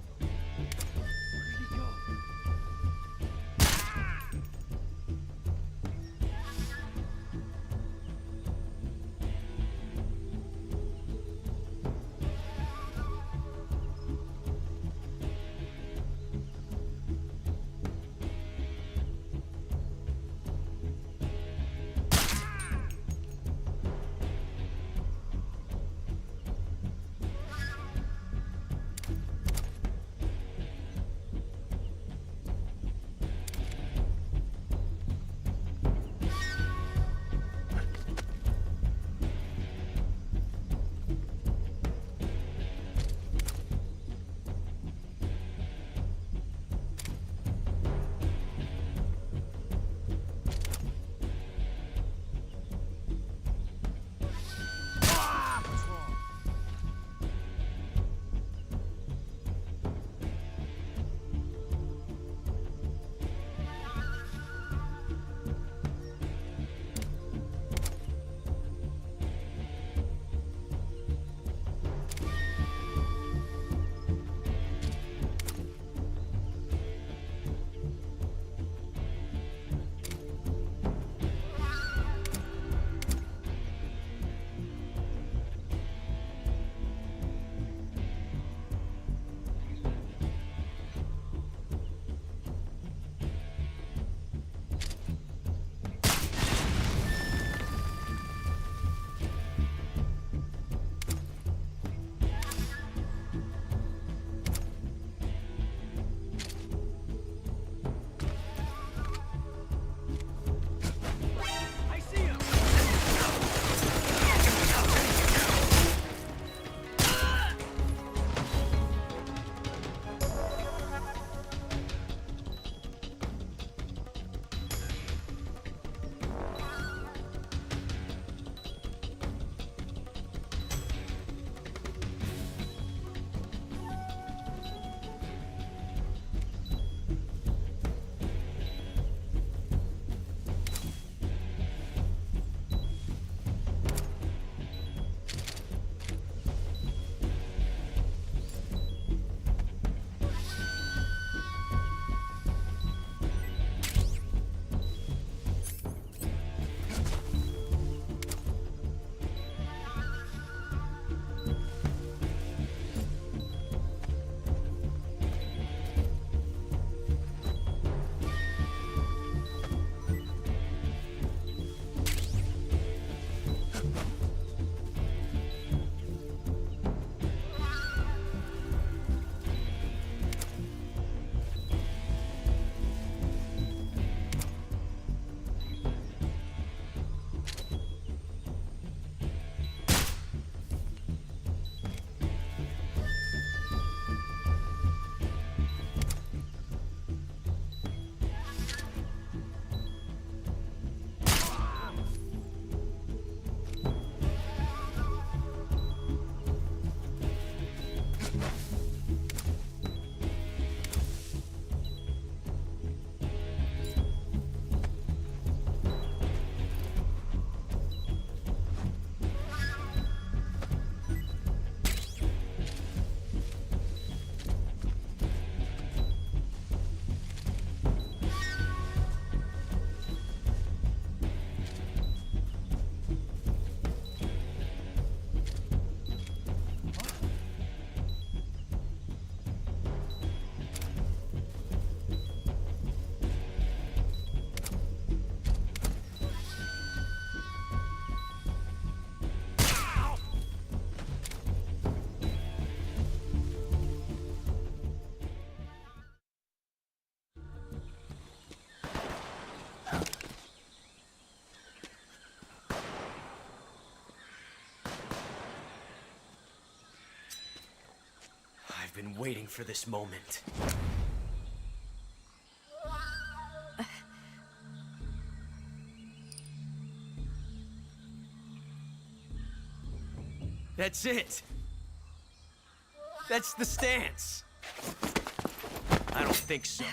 I've been waiting for this moment. That's it. That's the stance. I don't think so.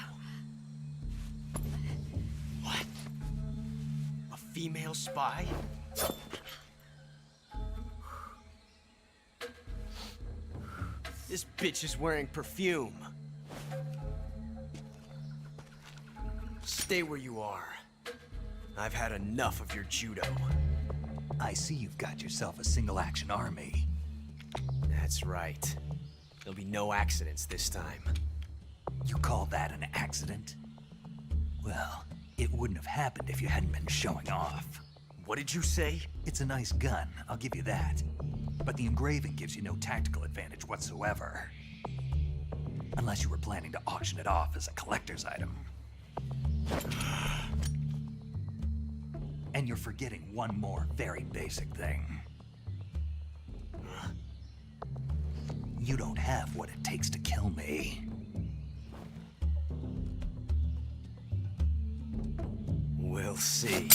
What? A female spy? This bitch is wearing perfume. Stay where you are. I've had enough of your judo. I see you've got yourself a single-action army. That's right. There'll be no accidents this time. You call that an accident? Well, it wouldn't have happened if you hadn't been showing off. What did you say? It's a nice gun, I'll give you that. But the engraving gives you no tactical advantage whatsoever. Unless you were planning to auction it off as a collector's item. And you're forgetting one more very basic thing. You don't have what it takes to kill me. We'll see.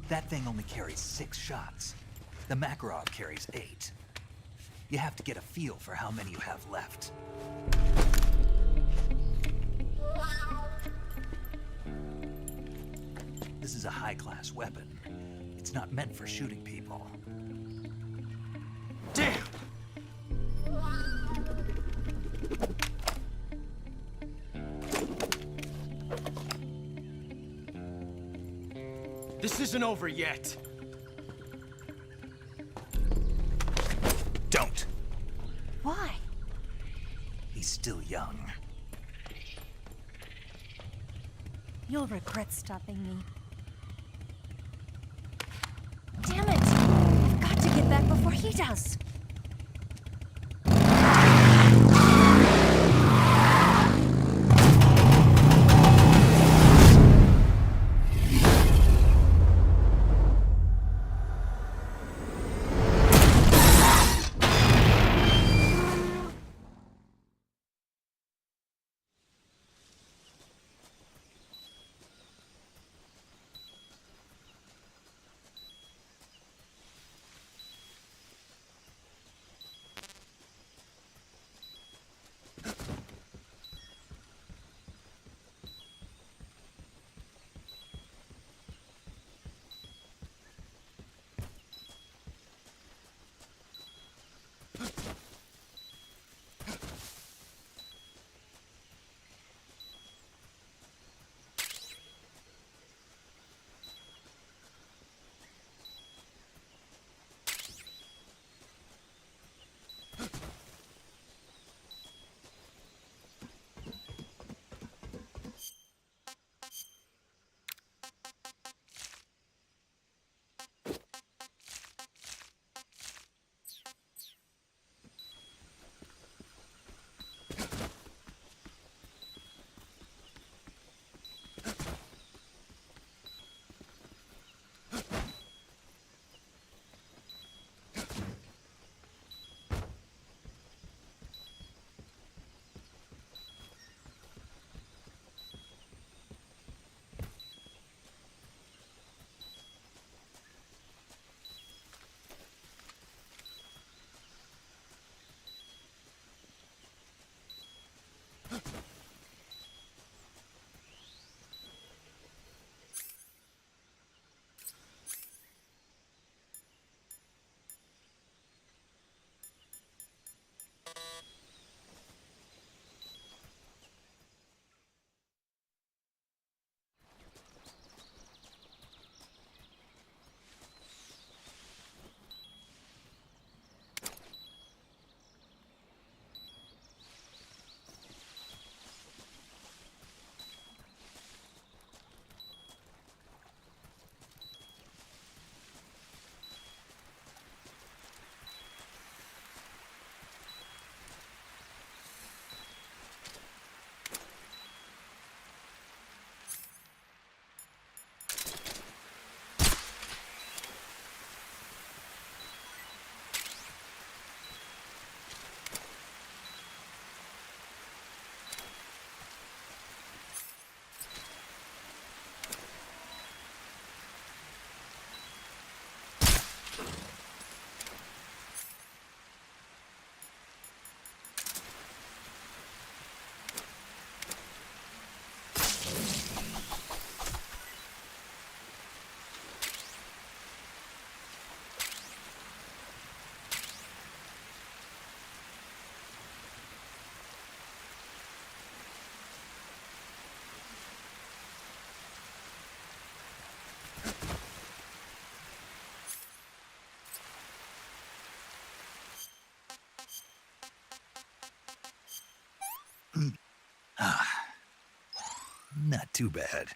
That thing only carries 6 shots. The Makarov carries 8. You have to get a feel for how many you have left. This is a high-class weapon. It's not meant for shooting people. Damn! This isn't over yet. Don't. Why? He's still young. You'll regret stopping me. Damn it! I've got to get back before he does. Not too bad.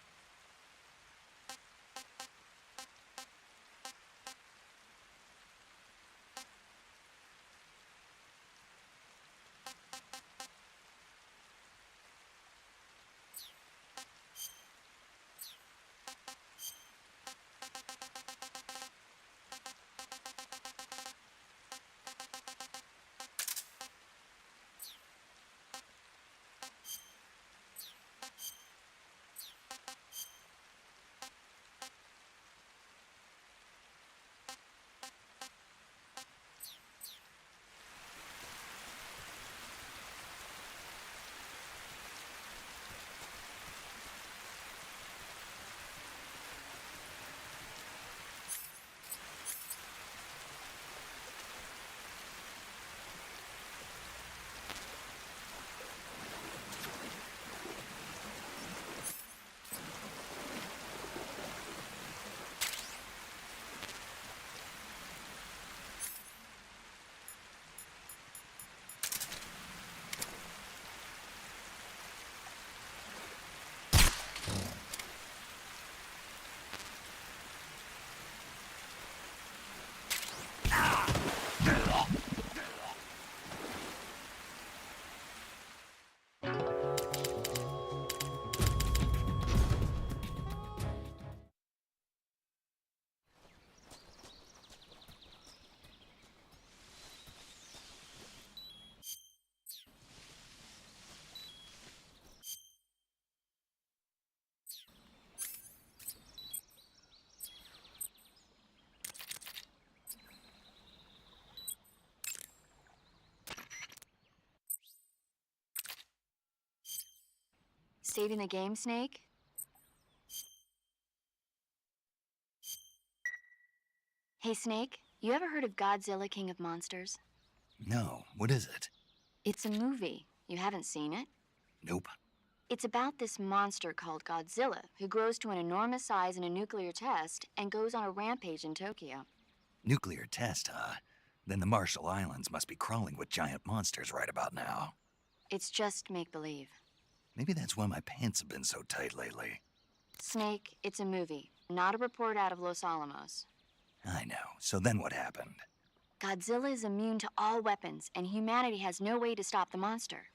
Saving the game, Snake? Hey, Snake, you ever heard of Godzilla, King of Monsters? No, what is it? It's a movie. You haven't seen it? Nope. It's about this monster called Godzilla, who grows to an enormous size in a nuclear test and goes on a rampage in Tokyo. Nuclear test, huh? Then the Marshall Islands must be crawling with giant monsters right about now. It's just make-believe. Maybe that's why my pants have been so tight lately. Snake, it's a movie, not a report out of Los Alamos. I know. So then what happened? Godzilla is immune to all weapons, and humanity has no way to stop the monster.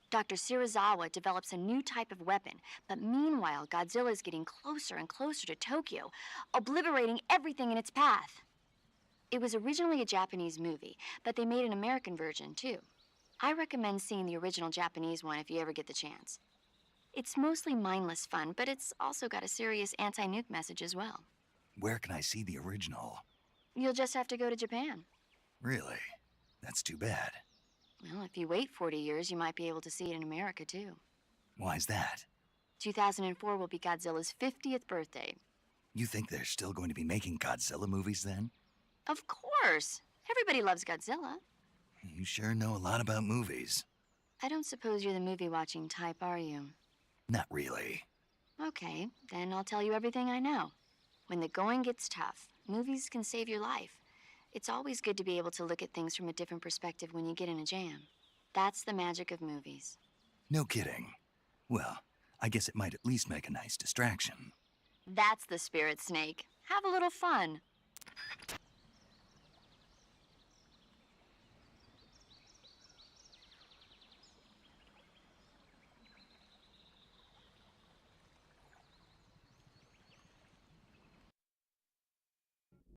Dr. Shirazawa develops a new type of weapon, but meanwhile, Godzilla is getting closer and closer to Tokyo, obliterating everything in its path. It was originally a Japanese movie, but they made an American version, too. I recommend seeing the original Japanese one if you ever get the chance. It's mostly mindless fun, but it's also got a serious anti-nuke message as well. Where can I see the original? You'll just have to go to Japan. Really? That's too bad. Well, if you wait 40 years, you might be able to see it in America, too. Why's that? 2004 will be Godzilla's 50th birthday. You think they're still going to be making Godzilla movies then? Of course! Everybody loves Godzilla. You sure know a lot about movies. I don't suppose you're the movie-watching type, are you? Not really. Okay, then I'll tell you everything I know. When the going gets tough, movies can save your life. It's always good to be able to look at things from a different perspective when you get in a jam. That's the magic of movies. No kidding. Well, I guess it might at least make a nice distraction. That's the spirit, Snake. Have a little fun.